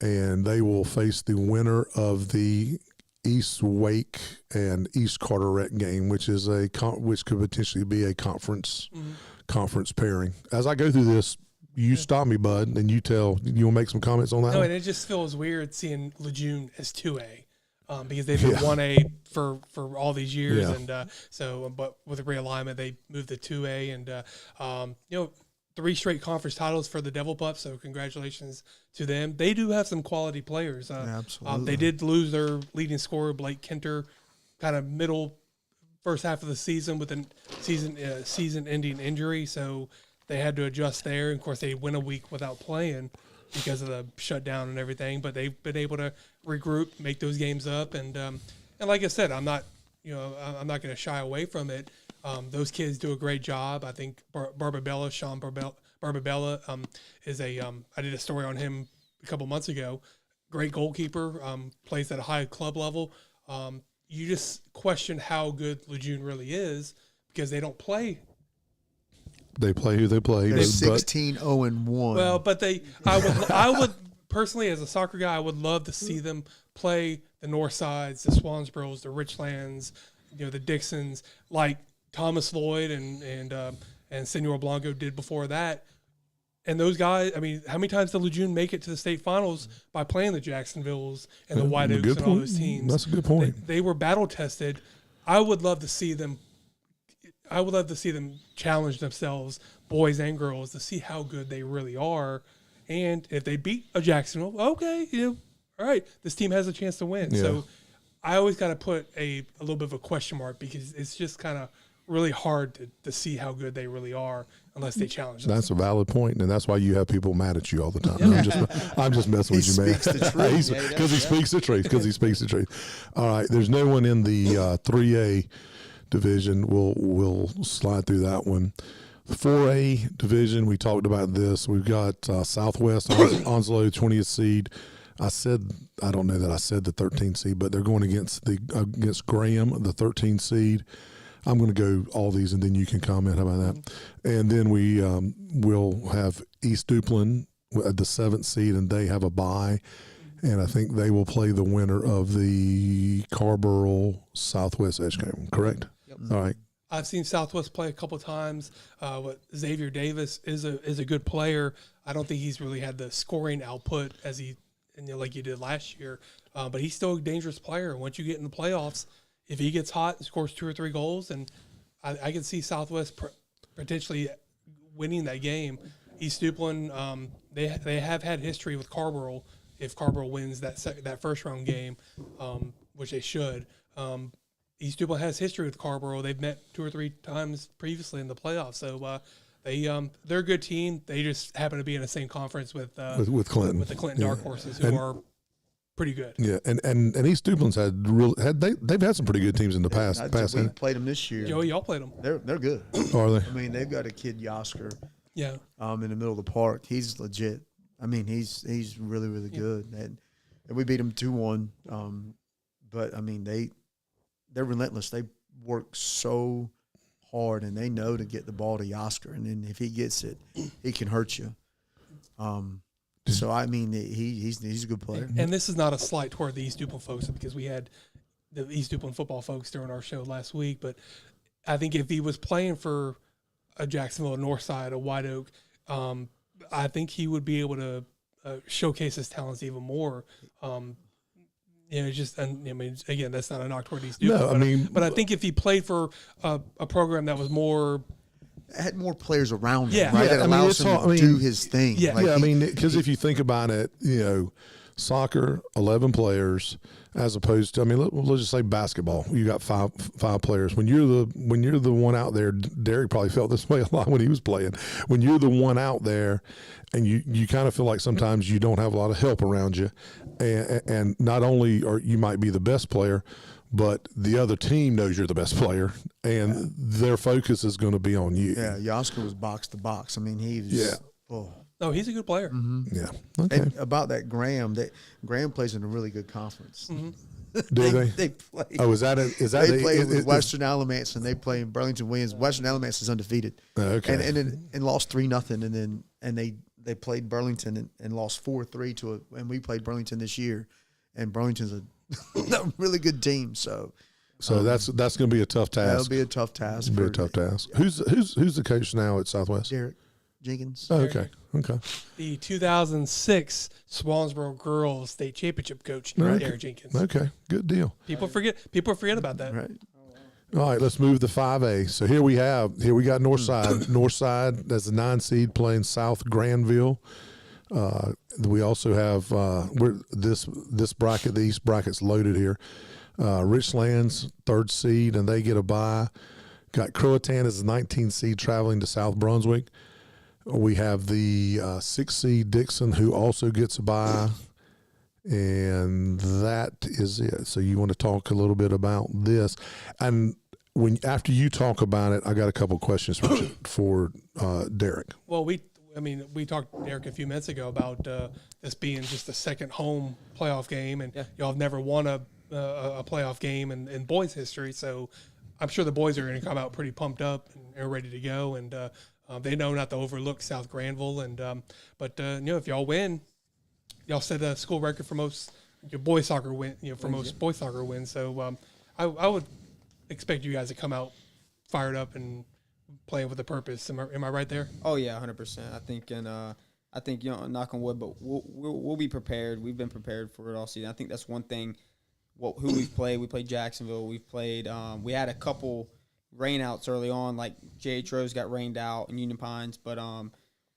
and they will face the winner of the East Wake and East Carteret game, which could potentially be a conference pairing. As I go through this, you stop me, bud, and you want to make some comments on that? No, one? and it just feels weird seeing Lejeune as 2A. Because they've been 1A for all these years, and but with the realignment, they moved to 2A, and 3 straight conference titles for the Devil Pups. So congratulations to them. They do have some quality players. Absolutely. They did lose their leading scorer Blake Kinter, kind of middle first half of the season with a season-ending injury. So they had to adjust there. Of course, they went a week without playing because of the shutdown and everything, but they've been able to regroup, make those games up, and like I said, I'm not going to shy away from it. Those kids do a great job. I think Sean Barbabella is I did a story on him a couple months ago. Great goalkeeper, plays at a high club level. You just question how good Lejeune really is because they don't play. They play who they play. They're 16-0-1. Well, but I would personally, as a soccer guy, I would love to see them play the Northsides, the Swansboroughs, the Richlands, the Dixons, like Thomas Lloyd and Senor Blanco did before that. And those guys, I mean, how many times did Lejeune make it to the state finals by playing the Jacksonvilles and the White Oaks and all those teams? That's a good point. They were battle tested. I would love to see them challenge themselves, boys and girls, to see how good they really are. And if they beat a Jacksonville, okay, all right, this team has a chance to win. Yeah. So I always got to put a little bit of a question mark because it's just kind of really hard to see how good they really are unless they challenge them. That's a valid point, and that's why you have people mad at you all the time. I'm just messing with you, man. Because he speaks the truth. Because he speaks the truth. All right, there's no one in the 3A division. We'll slide through that one. The 4A division, we talked about this. We've got Southwest Onslow, 20th seed. I don't know that I said the 13th seed, but they're going against Graham, the 13th seed. I'm going to go all these, and then you can comment. How about that? And then we will have East Duplin at the 7th seed, and they have a bye. And I think they will play the winner of the Carrboro Southwest Edge game, correct? Yep. All right. I've seen Southwest play a couple of times. Xavier Davis is a good player. I don't think he's really had the scoring output like he did last year, but he's still a dangerous player. Once you get in the playoffs, if he gets hot and scores 2 or 3 goals, and I can see Southwest potentially winning that game. East Duplin, they have had history with Carrboro. If Carrboro wins that first round game, which they should. East Duplin has history with Carrboro. They've met 2 or 3 times previously in the playoffs. So they're a good team. They just happen to be in the same conference with Clinton, with the Clinton Dark Horses, who are pretty good. Yeah, and East Duplin's they've had some pretty good teams in the past. We played them this year. Joey, y'all played them. They're good. Are they? I mean, they've got a kid Yosker. Yeah. In the middle of the park, he's legit. I mean, he's really, really good. And we beat him 2-1. But I mean, they're relentless. They work so hard, and they know to get the ball to Yosker, and then if he gets it, he can hurt you. So I mean, he's a good player. And this is not a slight toward the East Duplin folks, because we had the East Duplin football folks during our show last week. But I think if he was playing for a Jacksonville, Northside, a White Oak, I think he would be able to showcase his talents even more. Just, and I mean, again, that's not a knock toward East Duplin. But I think if he played for a program that was more, had more players around him, right? Yeah, that allows him to do his thing. Yeah, I mean, because if you think about it, soccer, 11 players, as opposed to, I mean, let's just say basketball. You got five players. When you're the one out there, Derek probably felt this way a lot when he was playing. When you're the one out there, and you kind of feel like sometimes you don't have a lot of help around you, and not only are you might be the best player, but the other team knows you're the best player, and their focus is going to be on you. Yeah, Yosker was box to box. I mean, he was. Yeah. Oh. No, he's a good player. Mm-hmm. Yeah. Okay. And about that Graham plays in a really good conference. Mm-hmm. Do they? They play. Oh, is that they play with Western Alamance, and they play in Burlington Williams. Western Alamance is undefeated. Okay. And lost 3-0, and they played Burlington and lost 4-3 and we played Burlington this year, and Burlington's a really good team. So that's going to be a tough task. That'll be a tough task. Who's the coach now at Southwest? Derek. Jenkins. Oh, okay. The 2006 Swansboro Girls State Championship coach, Derek Jenkins. Okay, good deal. People forget about that. Right. All right, let's move to 5A. So here we got Northside. Northside as a 9 seed playing South Granville. We also have this bracket, the East bracket's loaded here. Richlands, 3rd seed, and they get a bye. Got Croatan as a 19 seed traveling to South Brunswick. We have the 6 seed Dixon, who also gets a bye. And that is it. So you want to talk a little bit about this. And after you talk about it, I got a couple of questions for Derek. Well, we talked to Derek a few minutes ago about this being just the second home playoff game, and y'all have never won a playoff game in boys' history. So I'm sure the boys are going to come out pretty pumped up and ready to go, and they know not to overlook South Granville. And but if y'all win, y'all set a school record for most boys soccer win. Most boys soccer wins. So I would expect you guys to come out fired up and playing with a purpose. Am I right there? Oh yeah, 100%. I think knock on wood, but we'll be prepared. We've been prepared for it all season. I think that's one thing. Who we've played. We played Jacksonville. We've played. We had a couple rainouts early on, like J.H. Rose got rained out and Union Pines, but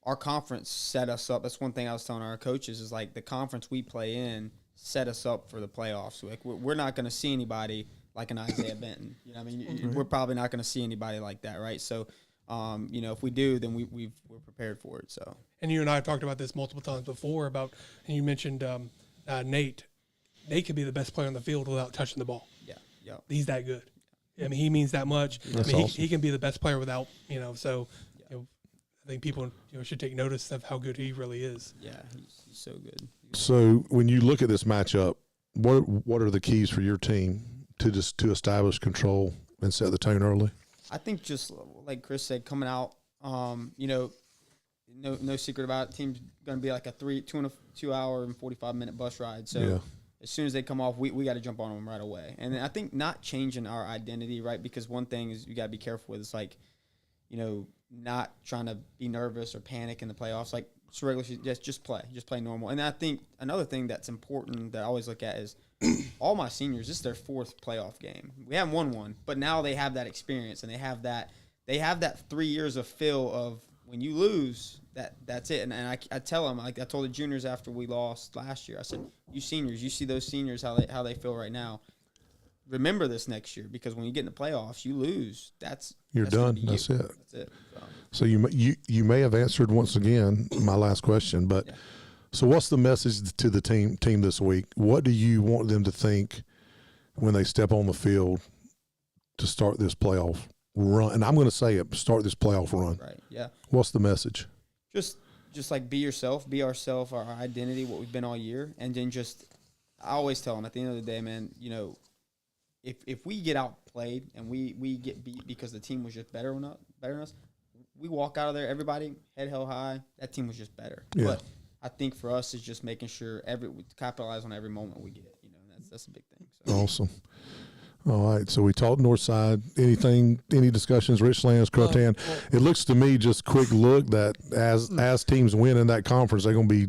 our conference set us up. That's one thing I was telling our coaches is like the conference we play in set us up for the playoffs. Like we're not going to see anybody like an Isaiah Benton. You know what I mean? We're probably not going to see anybody like that, right? So, if we do, then we're prepared for it. So. And you and I have talked about this multiple times before and you mentioned Nate. Nate could be the best player on the field without touching the ball. Yeah. He's that good. I mean, he means that much. Awesome. He can be the best player without, so I think people should take notice of how good he really is. Yeah, he's so good. So when you look at this matchup, what are the keys for your team to establish control and set the tone early? I think just like Chris said, coming out, no secret about it. Team's going to be like a 2 hour and 45-minute bus ride. So as soon as they come off, we got to jump on them right away. And I think not changing our identity, right? Because one thing is you got to be careful with. It's like, not trying to be nervous or panic in the playoffs. Like just play normal. And I think another thing that's important that I always look at is all my seniors, this is their 4th playoff game. We haven't won one, but now they have that experience and they have that 3 years of feel of when you lose, that's it. And I tell them, like I told the juniors after we lost last year, I said, you seniors, you see those seniors how they feel right now. Remember this next year, because when you get in the playoffs, you lose. You're done. That's it. That's it. So you may have answered once again my last question, but so what's the message to the team this week? What do you want them to think when they step on the field to start this playoff run? And I'm going to say it: start this playoff run. Right. Yeah. What's the message? Just like be yourself, be ourselves, our identity, what we've been all year, and then I always tell them at the end of the day, man, if we get outplayed and we get beat because the team was just better than us, we walk out of there, everybody head held high. That team was just better. Yeah. But I think for us, it's just making sure we capitalize on every moment we get. That's a big thing. So. Awesome. All right, so we talked Northside. Any discussions? Richlands, Croatan. It looks to me, just quick look, that as teams win in that conference, they're going to be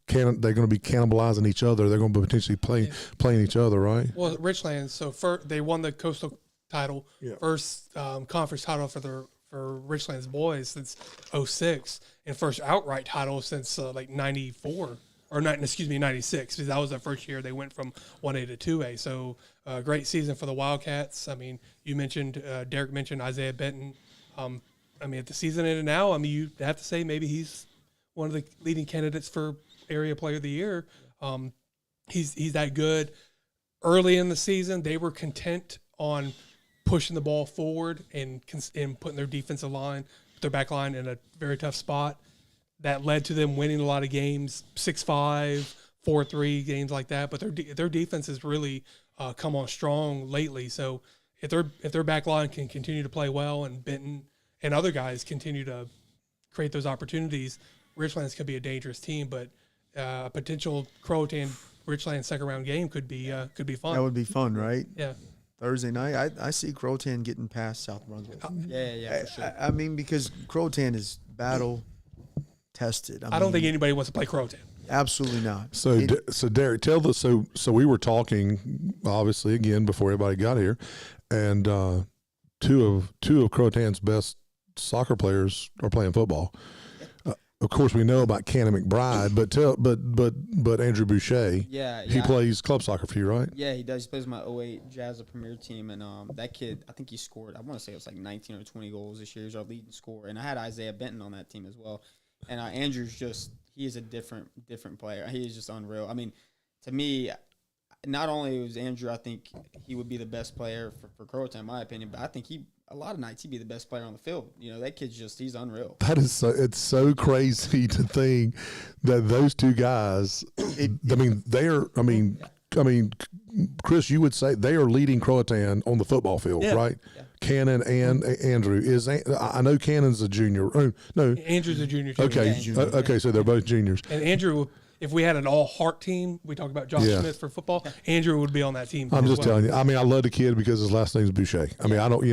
cannibalizing each other. They're going to be potentially playing each other, right? Well, Richlands. So they won the coastal title, first conference title for Richlands boys since 2006, and first outright title since 94. Or 96, because that was the first year they went from 1A to 2A. So great season for the Wildcats. I mean, Derek mentioned Isaiah Benton. At the season ended now, you have to say maybe he's one of the leading candidates for Area Player of the Year. He's that good. Early in the season, they were content on pushing the ball forward and putting their defensive line, their back line in a very tough spot. That led to them winning a lot of games, 6-5, 4-3, games like that. But their defense has really come on strong lately. So if their back line can continue to play well and Benton and other guys continue to create those opportunities, Richlands could be a dangerous team. But a potential Croatan Richlands second round game could be fun. That would be fun, right? Yeah. Thursday night, I see Croatan getting past South Brunswick. Yeah, for sure. I mean, because Croatan is battle. tested. I don't think anybody wants to play Croatan. Absolutely not. So Derek, tell us. So we were talking, obviously, again before everybody got here, and two of Crotan's best soccer players are playing football. Of course, we know about Cannon McBride, but Andrew Boucher. Yeah, he plays club soccer for you, right? Yeah, he does. He plays my 08 Jazz Premier team, and that kid, I think he scored. I want to say it was like 19 or 20 goals this year. He's our leading scorer, and I had Isaiah Benton on that team as well. And Andrew's he is a different player. He is just unreal. I mean, to me, not only was Andrew, I think he would be the best player for Croatan, in my opinion, but I think a lot of nights he'd be the best player on the field. You know, that kid's he's unreal. It's so crazy to think that those two guys, Chris, you would say they are leading Croatan on the football field, right? Yeah. Cannon and Andrew. I know Cannon's a junior. Oh, no. Andrew's a junior too. Okay. Okay, so they're both juniors. And Andrew, if we had an all-heart team, we talked about Josh Smith for football, Andrew would be on that team. I'm just telling you. I mean, I love the kid because his last name's Boucher. I mean, I don't,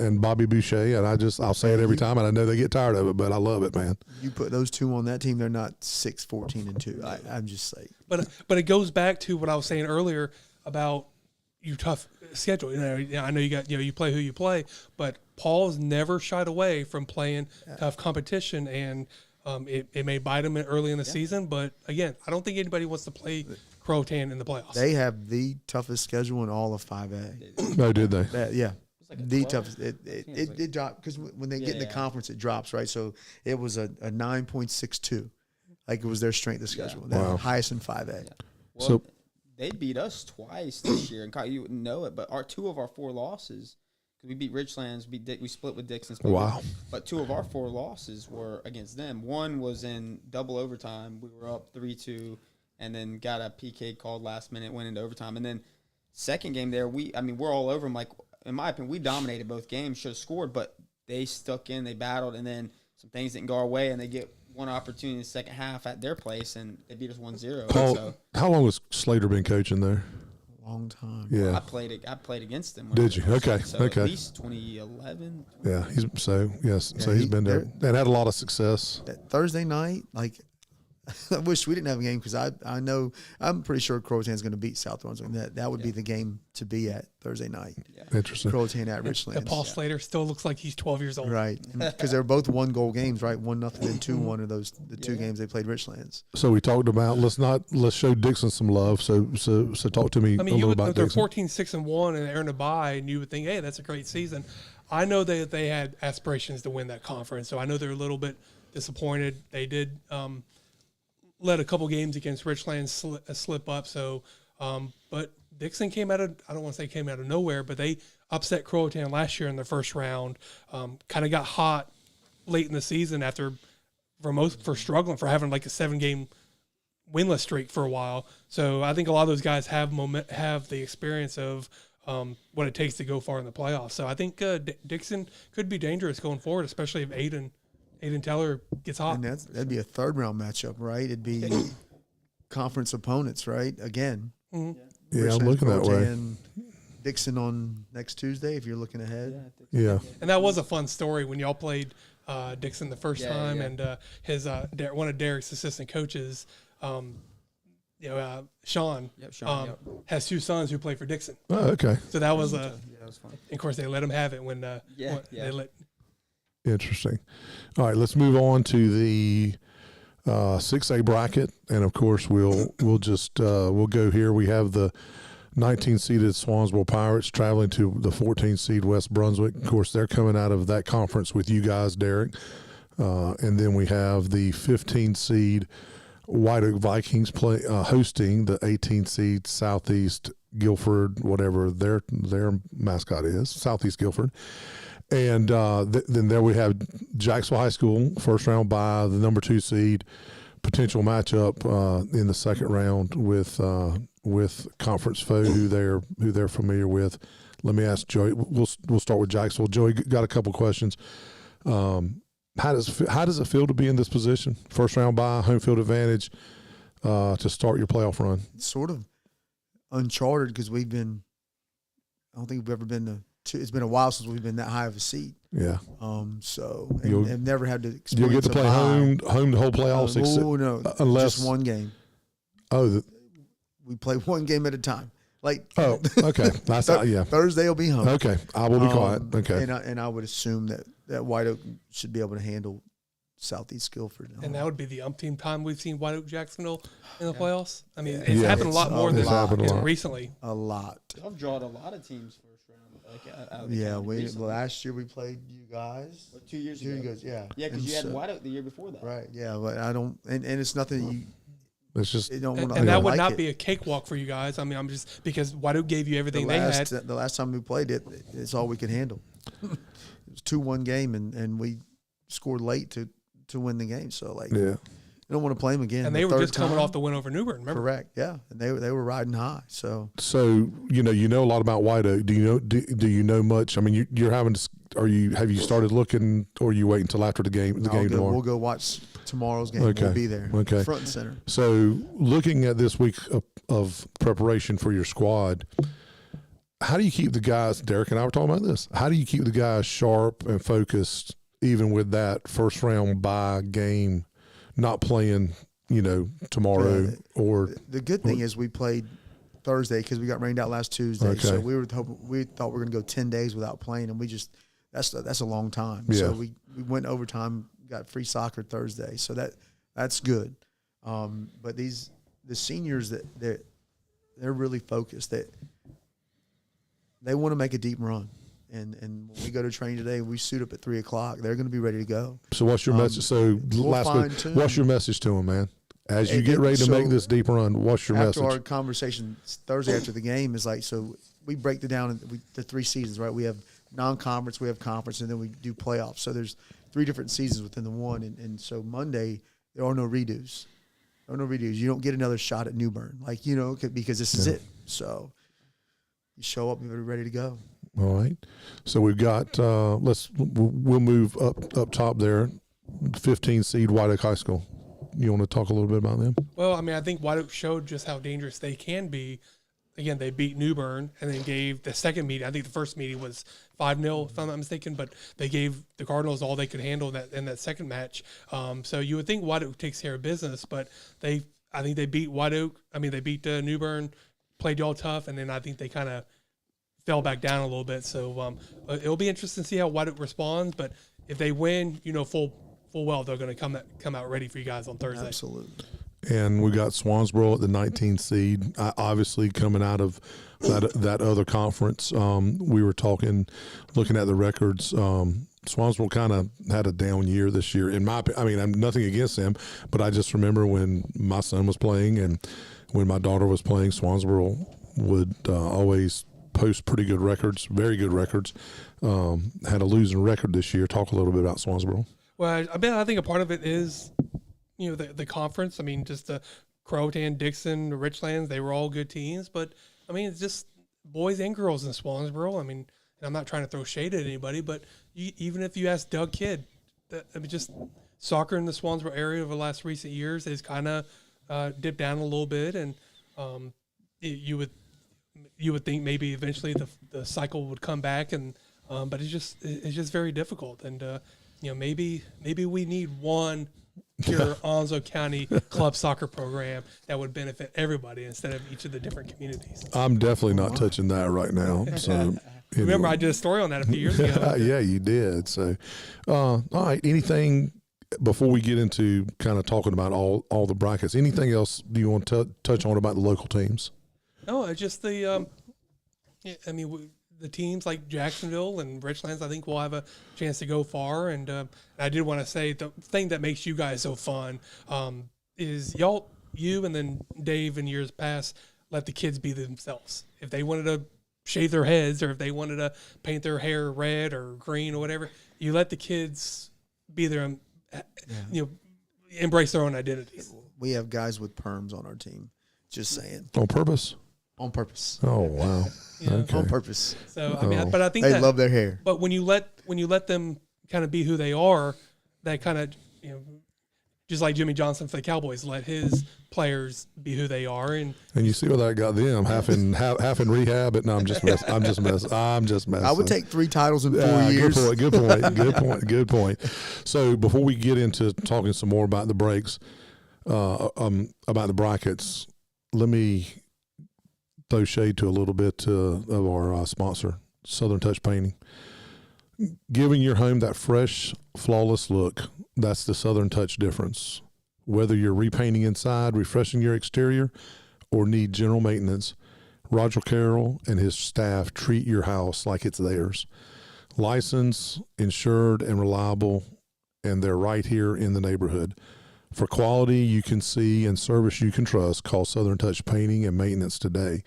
and Bobby Boucher, and I'll say it every time, and I know they get tired of it, but I love it, man. You put those two on that team, they're not 6-14-2. I'm just saying. But it goes back to what I was saying earlier about your tough schedule. I know you play who you play, but Paul's never shied away from playing tough competition, and it may bite him early in the season, but again, I don't think anybody wants to play Croatan in the playoffs. They have the toughest schedule in all of 5A. No, did they? Yeah. Like the toughest. It dropped because when they get in the conference, it drops, right? So it was a 9.62. Like it was their strength of schedule. They're highest in 5A. Yeah. Well, they beat us twice this year, and you wouldn't know it, but two of our 4 losses, because we beat Richlands, we split with Dixon. Wow. But 2 of our 4 losses were against them. One was in double overtime. We were up 3-2, and then got a PK called last minute, went into overtime. And then second game there, we're all over them. Like, in my opinion, we dominated both games, should have scored, but they stuck in, they battled, and then some things didn't go our way, and they get one opportunity in the second half at their place, and they beat us 1-0. Paul, how long has Slater been coaching there? Long time. Yeah, I played against him. Did you? Okay, so okay. At least 2011. Yeah, he's been there and had a lot of success. That Thursday night, like, I wish we didn't have a game because I'm pretty sure Croatan's going to beat South Brunswick. That would be the game to be at Thursday night. Yeah. Interesting. Croatan at Richlands. And Paul Slater still looks like he's 12 years old. Right, because they're both 1-goal games, right? 1-0 and 2-1 of those the 2 games they played Richlands. So we talked about let's show Dixon some love. So talk to me a little about they're Dixon. 14-6-1 and they earned a bye, and you would think, hey, that's a great season. I know that they had aspirations to win that conference, so I know they're a little bit disappointed. They did. Let a couple games against Richlands slip up. So, but Dixon came out of, I don't want to say came out of nowhere, but they upset Croatan last year in the first round. Kind of got hot late in the season for struggling, for having like a 7-game winless streak for a while. So I think a lot of those guys have the experience of what it takes to go far in the playoffs. So I think Dixon could be dangerous going forward, especially if Aiden Teller gets hot. And that'd be a 3rd-round matchup, right? It'd be conference opponents, right? Again. Mm-hmm. Yeah, I'm looking that way. And Dixon on next Tuesday, if you're looking ahead. Yeah. And that was a fun story when y'all played Dixon the first time, and his one of Derek's assistant coaches, Sean, has 2 sons who play for Dixon. Oh, okay. So that was that was fun. Of course, they let him have it when they let. Interesting. All right, let's move on to the 6A bracket, and of course we'll go here. We have the 19-seeded Swansboro Pirates traveling to the 14-seed West Brunswick. Of course, they're coming out of that conference with you guys, Derek. And then we have the 15-seed White Oak Vikings hosting the 18-seed Southeast Guilford, whatever their mascot is, Southeast Guilford. And then there we have Jacksonville High School, first round bye, the number 2 seed, potential matchup in the second round with conference foe who they're familiar with. Let me ask Joey. We'll start with Jacksonville. Joey, got a couple questions. How does it feel to be in this position? First round bye, home field advantage to start your playoff run. It's sort of uncharted because I don't think we've ever been it's been a while since we've been that high of a seed. Yeah. So and never had to experience. You'll get to play home the whole playoffs. No, unless just one game. Oh, we play one game at a time. Okay. That's Thursday will be home. Okay, I will be quiet. Okay, and I would assume that White Oak should be able to handle Southeast Guilford. And that would be the umpteenth time we've seen White Oak Jacksonville in the playoffs. I mean, it's happened a lot more than recently. A lot. I've drawn a lot of teams first round. Out of the last year we played you guys. 2 years ago. Yeah, because you had White Oak the year before that. Right. Yeah, but I don't. And it's nothing you. It's just and that would not be a cakewalk for you guys. I mean, I'm just because White Oak gave you everything they had. The last time we played it, it's all we could handle. It was 2-1 game, and we scored late to win the game. So you don't want to play them again. And they were just coming off the win over New Bern. Remember? Correct. Yeah, and they were riding high. So you know a lot about White Oak. Do you know much? I mean, you're having to. Have you started looking, or are you waiting until after the game? Game tomorrow. We'll go watch tomorrow's game. Okay. We'll be there. Okay. Front and center. So looking at this week of preparation for your squad, how do you keep the guys? Derek and I were talking about this. How do you keep the guys sharp and focused, even with that first round bye game, not playing? Tomorrow or the good thing is we played Thursday because we got rained out last Tuesday. Okay. So we thought we were going to go 10 days without playing, and we just that's a long time. Yeah. So we went overtime, got free soccer Thursday, so that's good. But the seniors they're really focused. That they want to make a deep run. And when we go to training today, we suit up at 3:00. They're going to be ready to go. So what's your message? So what's your message to them, man? As you get ready to make this deep run, what's your message? After our conversation Thursday after the game is so we break it down in the 3 seasons, right? We have non-conference, we have conference, and then we do playoffs. So there's 3 different seasons within the one. And so Monday, there are no redos. You don't get another shot at New Bern, because this is it. So you show up, you're ready to go. All right. So we've got, we'll move up top there, 15 seed White Oak High School. You want to talk a little bit about them? Well, I mean, I think White Oak showed just how dangerous they can be. Again, they beat New Bern and then gave the second meeting. I think the first meeting was 5-0, if I'm not mistaken, but they gave the Cardinals all they could handle in that second match. So you would think White Oak takes care of business, but I think they beat White Oak. I mean, they beat New Bern, played y'all tough, and then I think they kind of fell back down a little bit. So it'll be interesting to see how White Oak responds. But if they win, full well, they're going to come out ready for you guys on Thursday. Absolutely. And we got Swansboro at the 19th seed, obviously coming out of that other conference. We were looking at the records. Swansboro kind of had a down year this year. I'm nothing against them, but I just remember when my son was playing and when my daughter was playing, Swansboro would always post pretty good records, very good records. Had a losing record this year. Talk a little bit about Swansboro. Well, I think a part of it is, the conference. I mean, just the Croatan, Dixon, the Richlands, they were all good teams. But, I mean, it's just boys and girls in Swansboro. I mean, and I'm not trying to throw shade at anybody, but even if you ask Doug Kidd, just soccer in the Swansboro area over the last recent years has kind of dipped down a little bit. And you would think maybe eventually the cycle would come back, but it's just very difficult. And maybe we need one pure Onslow County club soccer program that would benefit everybody instead of each of the different communities. I'm definitely not touching that right now. So remember, I did a story on that a few years ago. Yeah, you did. So, all right. Anything before we get into kind of talking about all the brackets? Anything else do you want to touch on about the local teams? No, it's just the teams like Jacksonville and Richlands, I think will have a chance to go far. And I did want to say the thing that makes you guys so fun is you and then Dave in years past let the kids be themselves. If they wanted to shave their heads or if they wanted to paint their hair red or green or whatever, you let the kids be their embrace their own identities. We have guys with perms on our team. Just saying. On purpose? On purpose. Oh, wow. Okay. On purpose. So but I think they love their hair. But when you let them kind of be who they are, that kind of just like Jimmy Johnson for the Cowboys, let his players be who they are. And you see what that got them, half in rehab. No, I'm just messing. I'm just messing. I would take 3 titles in 4 years. Good point. So before we get into talking some more about the breaks, about the brackets, let me throw shade to a little bit of our sponsor, Southern Touch Painting. Giving your home that fresh, flawless look, that's the Southern Touch difference. Whether you're repainting inside, refreshing your exterior, or need general maintenance, Roger Carroll and his staff treat your house like it's theirs. Licensed, insured, and reliable, and they're right here in the neighborhood. For quality you can see and service you can trust, call Southern Touch Painting and Maintenance today.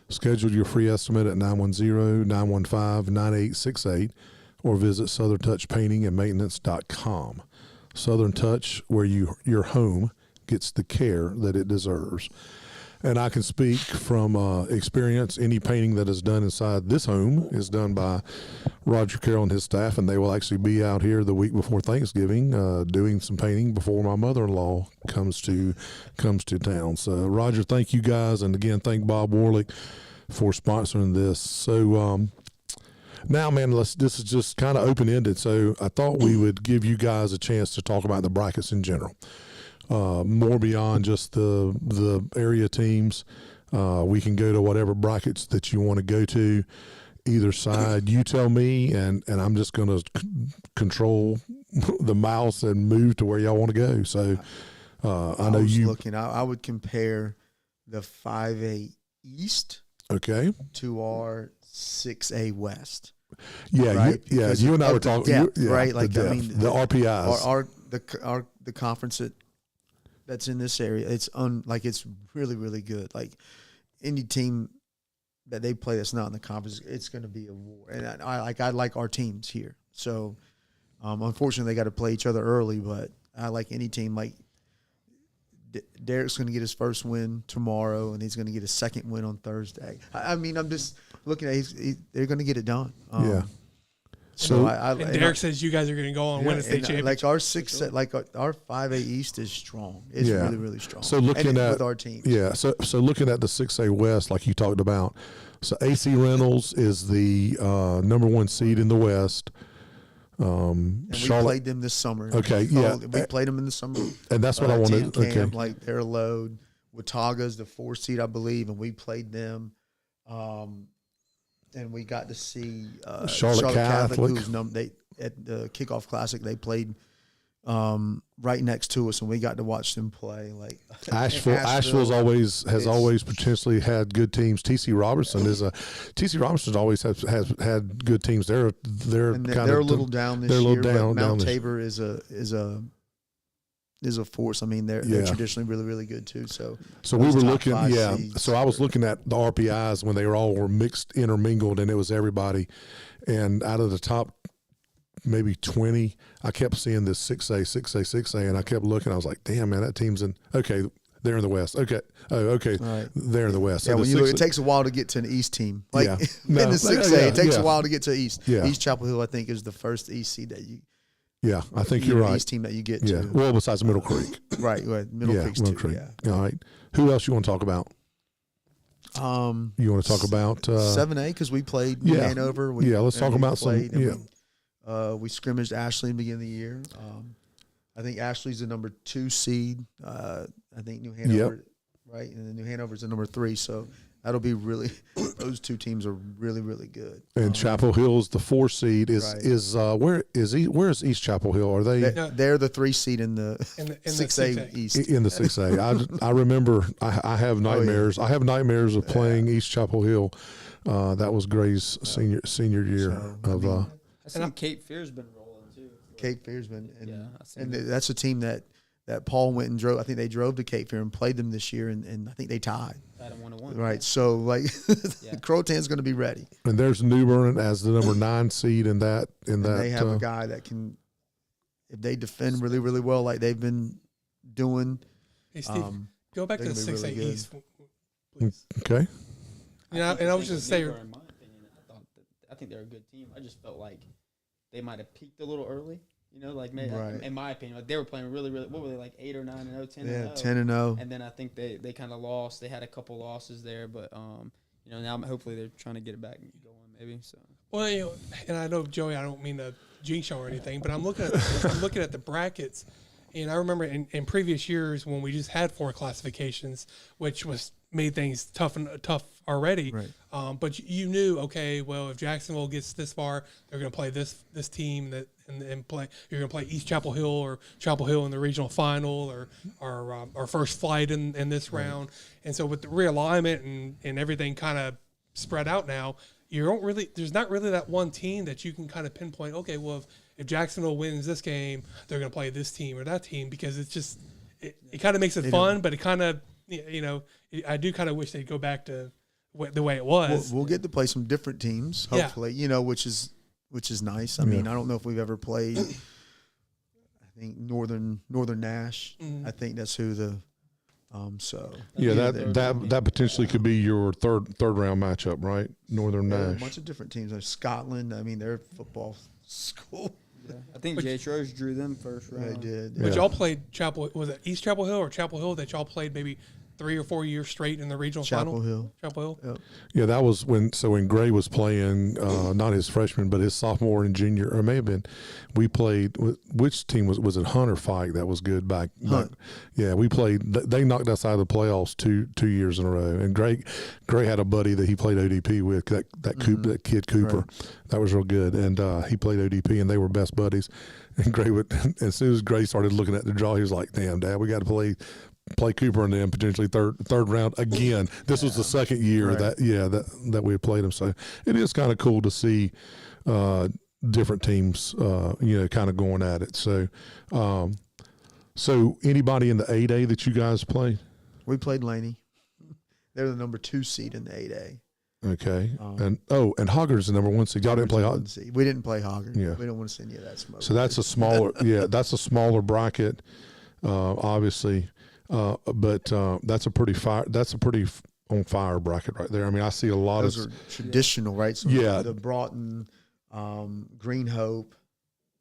Schedule your free estimate at 910-915-9868 or visit southerntouchpaintingandmaintenance.com. Southern Touch, where your home gets the care that it deserves. And I can speak from experience. Any painting that is done inside this home is done by Roger Carroll and his staff, and they will actually be out here the week before Thanksgiving doing some painting before my mother-in-law comes to town. So, Roger, thank you guys, and again, thank Bob Warlick for sponsoring this. So, now, man, this is just kind of open-ended, so I thought we would give you guys a chance to talk about the brackets in general. More beyond just the area teams. We can go to whatever brackets that you want to go to, either side. You tell me, and I'm just going to control the mouse and move to where y'all want to go. So I know I would compare the 5A East to our 6A West. Yeah, right? You and I were talking, right? Like, I mean, the RPIs, the conference that's in this area, it's it's really, really good. Like, any team that they play that's not in the conference, it's going to be a war. And I like our teams here. So, unfortunately, they got to play each other early. But I like any team. Like, Derek's going to get his first win tomorrow, and he's going to get his second win on Thursday. I mean, I'm just looking at they're going to get it done. So Derek says you guys are going to go on and win a state championship. Like our our 5A East is strong. It's really, really strong. So looking at with our team, So looking at the 6A West, like you talked about, so AC Reynolds is the number 1 seed in the West. And we played them this summer. Okay, we played them in the summer, and that's what I wanted. Okay, like their load. Watauga's the 4 seed, I believe, and we played them. And we got to see Charlotte Catholic, who's at the Kickoff Classic. They played right next to us, and we got to watch them play. Like, Asheville's always potentially had good teams. TC Robertson always has had good teams. They're a little down this year. But Mount Tabor is a force. I mean, they're traditionally really, really good too. So we were looking, seeds. So I was looking at the RPIs when they were mixed, intermingled, and it was everybody. And out of the top maybe 20, I kept seeing this 6A, and I kept looking. I was like, damn, man, that team's in. Okay, they're in the West. Okay, right. They're in the West. Yeah, so when you look, it takes a while to get to an East team. Like in the 6A, it takes a while to get to East. Yeah. East Chapel Hill, I think, is the first East seed that you. Yeah, I think you're right. East team that you get to. Well, besides Middle Creek. Right, Middle Creek's too. Creek. Yeah. All right. Who else you want to talk about? You want to talk about 7A, because we played New Hanover. Let's talk about some. We scrimmaged Ashley in the beginning of the year. I think Ashley's the number 2 seed. I think New Hanover, right? And then New Hanover's the number 3. So that'll be really. Those 2 teams are really, really good. And Chapel Hill's the 4 seed. Where is East Chapel Hill? Are they? They're the 3 seed in the 6A East. In the 6A, I remember. I have nightmares. I have nightmares of playing East Chapel Hill. That was Gray's senior year of. I see Cape Fear's been rolling too. Cape Fear's been, and that's a team that Paul went and drove. I think they drove to Cape Fear and played them this year, and I think they tied. Tied 1-1. Right, so Croton's going to be ready. And there's New Bern as the number 9 seed in that. And they have a guy that can, if they defend really, really well, like they've been doing. Hey Steve, go back to the 6A really East, please. Okay. And I was just saying. In my opinion, I think they're a good team. I just felt like they might have peaked a little early. You know, like maybe in my opinion, like they were playing really, really. What were they, like 8 or 9-0, 10-0? Yeah, 10-0. And then I think they kind of lost. They had a couple losses there, but you know, now hopefully they're trying to get it back and going maybe. So. Well, you know, and I know Joey, I don't mean to jinx you or anything, but I'm looking at the brackets, and I remember in previous years when we just had 4 classifications, which made things tough already. Right. But you knew, okay, well, if Jacksonville gets this far, they're going to play this team and play. You're going to play East Chapel Hill or Chapel Hill in the regional final or our first flight in this round. And so with the realignment and everything kind of spread out now, there's not really that one team that you can kind of pinpoint. Okay, well, if Jacksonville wins this game, they're going to play this team or that team, because it's just it kind of makes it fun, but it kind of, you know, I do kind of wish they'd go back to the way it was. We'll get to play some different teams, hopefully, you know, which is nice. I mean, I don't know if we've ever played, I think Northern Nash. I think that's who the that potentially could be your third round matchup, right? Northern Nash. A bunch of different teams. There's Scotland. I mean, they're a football school. Yeah. I think Yates Rose drew them first round. They did. But y'all played was it East Chapel Hill or Chapel Hill that y'all played maybe 3 or 4 years straight in the regional final? Chapel Hill. Yep. Yeah, that was when Gray was playing, not his freshman, but his sophomore and junior, or it may have been. We played. Which team was it? Hunt or Fike? That was good back. Yeah, we played. They knocked us out of the playoffs two years in a row. And Gray had a buddy that he played ODP with. That kid Cooper. Right. That was real good, and he played ODP, and they were best buddies. And Gray would, as soon as Gray started looking at the draw, he was like, "Damn, Dad, we got to play Cooper and then potentially third round again." This was the second year that we had played them. So it is kind of cool to see different teams, kind of going at it. So, so anybody in the 8A that you guys play? We played Laney. They're the number 2 seed in the 8A. Okay. And Hoggard's the number 1 seed. Y'all didn't play Hoggard? We didn't play Hoggard. Yeah. We don't want to see any of that smoke. So that's a smaller, that's a smaller bracket, obviously. But that's a pretty on fire bracket right there. I mean, I see a lot those are traditional, right? So the Broughton, Green Hope.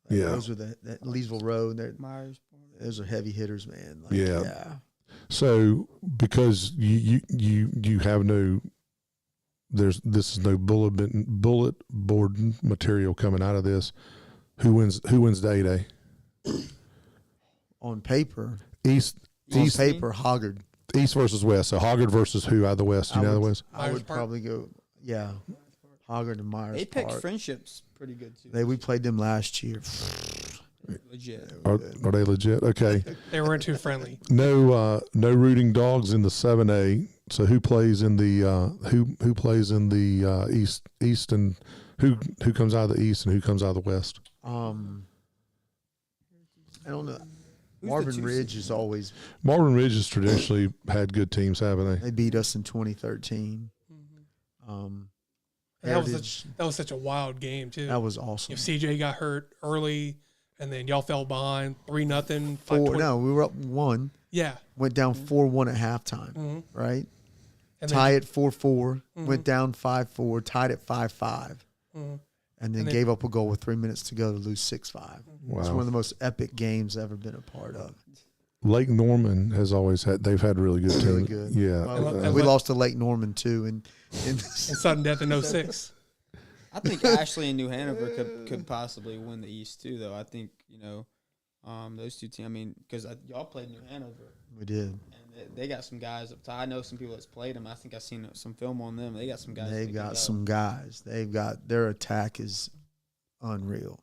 Those are the Leesville Road. Myers. Those are heavy hitters, man. So because you have no, this is no bullet board material coming out of this. Who wins the 8A? On paper, East paper, Hoggard. East versus West. So Hoggard versus who out of the West? You know the West? I would probably go, Hoggard and Myers. They picked Friendships pretty good too. We played them last year. Legit. Are they legit? Okay. They weren't too friendly. No rooting dogs in the 7A. So who plays in the who plays in the East and who comes out of the East and who comes out of the West? I don't know. Marvin Ridge has traditionally had good teams, haven't they? They beat us in 2013. That was such a wild game too. That was awesome. If CJ got hurt early, and then y'all fell behind 3-0. 4. No, we were up 1. Yeah. Went down 4-1 at halftime. Right. And tie at 4-4. Went down 5-4. Tied at 5-5. And then gave up a goal with 3 minutes to go to lose 6-5. Wow. It's one of the most epic games I've ever been a part of. Lake Norman has always they've had really good teams. Really good. Yeah. We lost to Lake Norman too in sudden death in 06. I think Ashley and New Hanover could possibly win the East too, though. I think, those two teams, I mean, because y'all played New Hanover. We did. And they got some guys up top. I know some people that's played them. I think I've seen some film on them. They got some guys. They've got some guys. Their attack is unreal.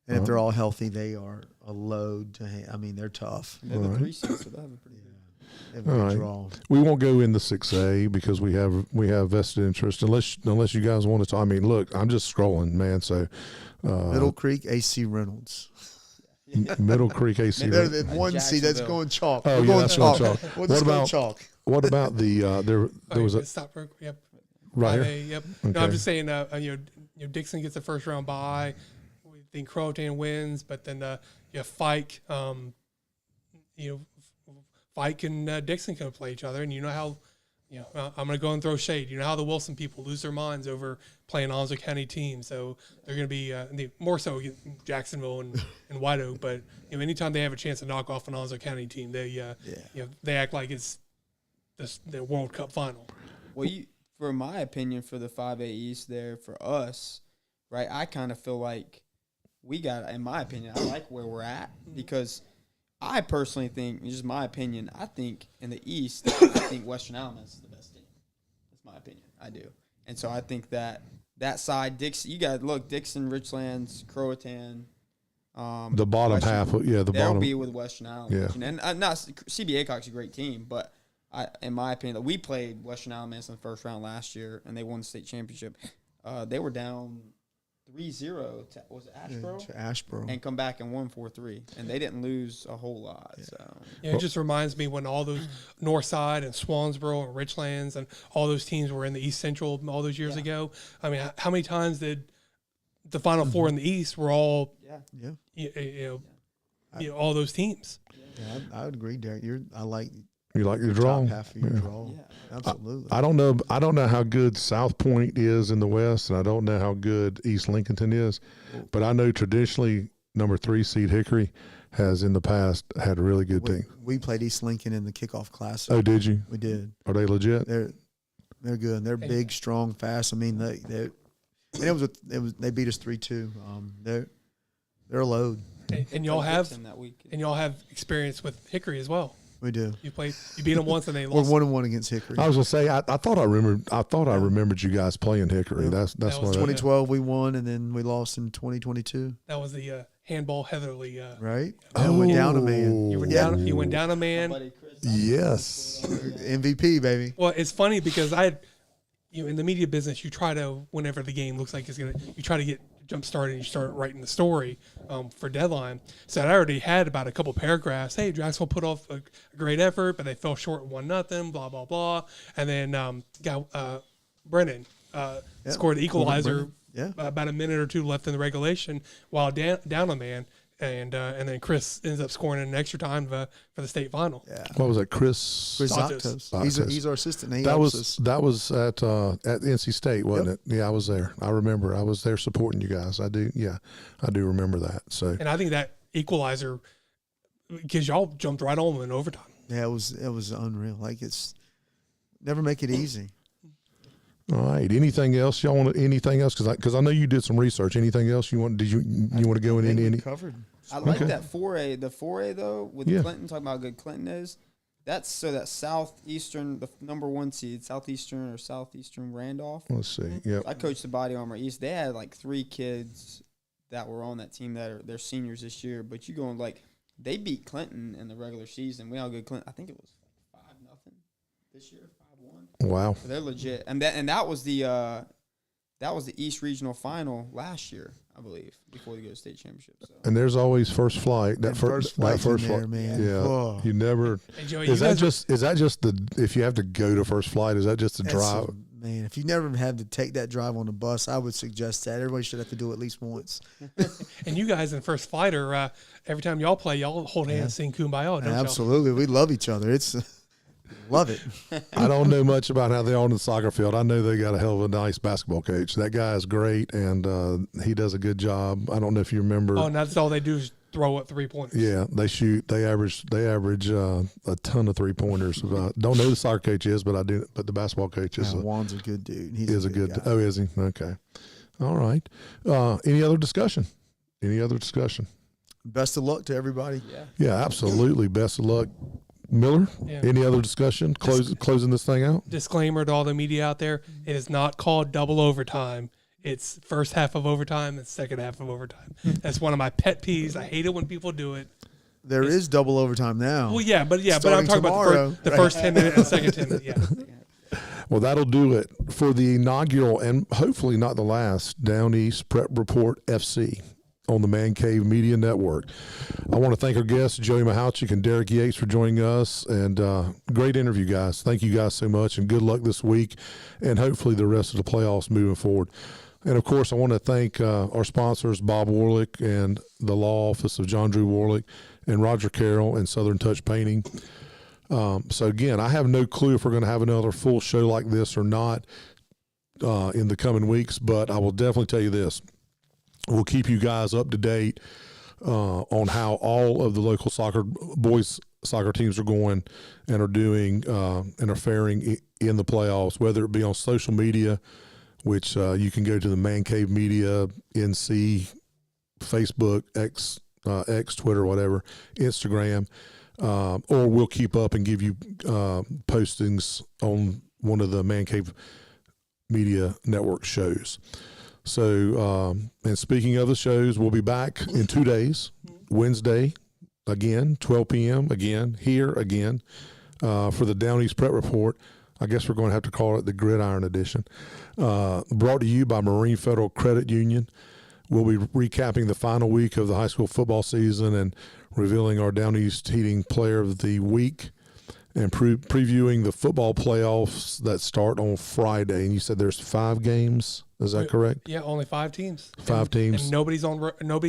And if they're all healthy, they are a load to I mean, they're tough. They're the 3 seeds, so they have a pretty good. They have a good draw. We won't go in the 6A because we have vested interest unless you guys want to talk. I mean, look, I'm just scrolling, man. So Middle Creek AC Reynolds. Middle Creek AC Reynolds. There's 1 seed that's going chalk. Oh, yeah, that's going chalk. What about the there was a stop yep. Right here? Yep. Okay. No, I'm just saying Dixon gets the first round bye. We think Croatan wins, but then Fike Fike and Dixon can play each other, and you know how I'm going to go and throw shade. You know how the Wilson people lose their minds over playing Onslow County teams, so they're going to be more so Jacksonville and White Oak. But anytime they have a chance to knock off an Onslow County team, they they act like it's the World Cup final. Well, for my opinion, for the 5A East there for us, right? I kind of feel like we got, in my opinion, I like where we're at because I personally think, just my opinion, I think in the East, I think Western Alamance is the best team. That's my opinion. I do. And so I think that side, Dixon, you got to look, Dixon, Richlands, Croatan. The bottom half, the they'll bottom. be with Western Alamance. Yeah. And not CB Aycock's a great team, but in my opinion, we played Western Alamance in the first round last year, and they won the state championship. They were down 3-0 to, was it Asheboro? To Asheboro. And come back and won 4-3. And they didn't lose a whole lot. Yeah. So It just reminds me when all those Northside and Swansboro and Richlands and all those teams were in the East Central all those years ago. I mean, how many times did the Final Four in the East were all all those teams? Yeah, I would agree, Derek. I like You like your draw? top half of your draw. Yeah. Absolutely. I don't know how good South Point is in the West, and I don't know how good East Lincolnton is, but I know traditionally number 3 seed Hickory has in the past had a really good team. We played East Lincoln in the kickoff classic. Oh, did you? We did. Are they legit? They're good. They're big, strong, fast. I mean, they beat us 3-2. They're a load. And y'all have that week. and y'all have experience with Hickory as well. We do. You beat them once and they We're lost. 1-1 against Hickory. I was gonna say I thought I remembered you guys playing Hickory. Yeah. That's That was what 2012 we won, and then we lost in 2022. That was the handball Heatherly. Right? And went down a man. You went Yeah. down. You went down a man. Buddy Chris, Yes. MVP, baby. Well, it's funny because in the media business, you try to, whenever the game looks like it's gonna, you try to get jump started and you start writing the story for deadline. So I already had about a couple paragraphs. Hey, Jacksonville put off a great effort, but they fell short 1-0. Blah blah blah. And then Brennan scored the equalizer. Yeah. About a minute or two left in the regulation, while down a man. And then Chris ends up scoring in an extra time for the state final. Yeah. What was that, Chris Santos. Zactos. He's our assistant. And he that helps was us. that was at NC State, wasn't it? Yeah, I was there. I remember. I was there supporting you guys. I do. Yeah, I do remember that. So, And I think that equalizer, because y'all jumped right on in overtime. Yeah, it was unreal. Like, it's never make it easy. all right. Anything else y'all want? Anything else? Because I know you did some research. Anything else you want? Did you want to go in any? Covered. I like Okay. that 4A. The 4A though, with Yeah. Clinton, talking about how good Clinton is. That's that southeastern, the number 1 seed, southeastern Randolph. Let's see. Yep. I coached the Body Armor East. They had like 3 kids that were on that team that they're seniors this year. But you going they beat Clinton in the regular season. We all good Clinton. I think it was 5-0 this year, 5-1. Wow. They're legit, and that was the East Regional Final last year, I believe, before they go to state championship. So. And there's always first flight. That first flight's flight, in there, man. Yeah. Oh. You never. Hey, Joey, Is that just the if you have to go to first flight? Is that just the drive? Man, if you never had to take that drive on the bus, I would suggest that everybody should have to do it at least once. And you guys in First Flight are every time y'all play, y'all hold hands, sing Kumbaya, don't y'all? Absolutely, we love each other. It's love it. I don't know much about how they are on the soccer field. I know they got a hell of a nice basketball coach. That guy is great, and he does a good job. I don't know if you remember. Oh, and that's all they do is throw up 3-pointers. Yeah, they shoot. They average a ton of 3-pointers. Don't know who the soccer coach is, but I do. But the basketball coach is Juan's a good dude. He's is a good. guy. Oh, is he? Okay. All right. Any other discussion? Best of luck to everybody. Yeah. Yeah, absolutely. Best of luck, Miller. Yeah. Any other discussion? Closing this thing out. Disclaimer to all the media out there: it is not called double overtime. It's first half of overtime and second half of overtime. That's one of my pet peeves. I hate it when people do it. There is double overtime now. Well, yeah, but I'm Starting talking tomorrow. about the first 10 minutes and second 10 minutes. Yeah. Well, that'll do it for the inaugural and hopefully not the last Down East Prep Report FC on the Man Cave Media Network. I want to thank our guests, Joey Mahouchick and Derek Yates, for joining us. And great interview, guys. Thank you guys so much, and good luck this week and hopefully the rest of the playoffs moving forward. And, of course, I want to thank our sponsors, Bob Warlick and the Law Office of John Drew Warlick, and Roger Carroll and Southern Touch Painting. So again, I have no clue if we're going to have another full show like this or not in the coming weeks, but I will definitely tell you this. We'll keep you guys up to date on how all of the local boys soccer teams are going and are doing and are faring in the playoffs, whether it be on social media, which you can go to the Man Cave Media, NC, Facebook, X, Twitter, whatever, Instagram, or we'll keep up and give you postings on one of the Man Cave Media Network shows. So, and speaking of the shows, we'll be back in 2 days, Wednesday, again, 12 p.m., again, here again, for the Down East Prep Report. I guess we're going to have to call it the Gridiron Edition. Brought to you by Marine Federal Credit Union. We'll be recapping the final week of the high school football season and revealing our Down East Heating Player of the Week and previewing the football playoffs that start on Friday. And you said there's 5 games. Is that correct? Yeah, only 5 teams. 5 teams. And nobody's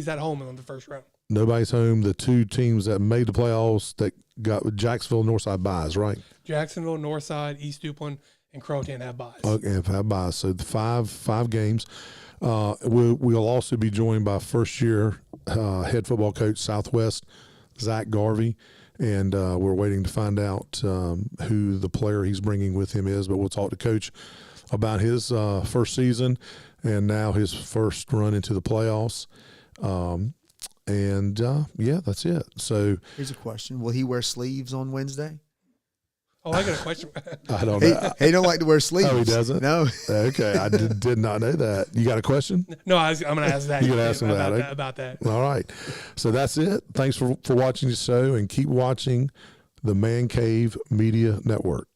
at home in the first round. Nobody's home. The 2 teams that made the playoffs that got Jacksonville, Northside buys, right? Jacksonville, Northside, East Duplin, and Crowton have buys. Okay, have buys. So the five games. We'll also be joined by first-year head football coach Southwest, Zach Garvey, and we're waiting to find out who the player he's bringing with him is. But we'll talk to Coach about his first season and now his first run into the playoffs. Yeah, that's it. So here's a question: will he wear sleeves on Wednesday? Oh, I got a question. I don't know. He don't like to wear sleeves. Oh, he doesn't? No. Okay, I did not know that. You got a question? No, I'm going to ask that. You're going to ask him about that. All right. So that's it. Thanks for watching the show, and keep watching the Man Cave Media Network.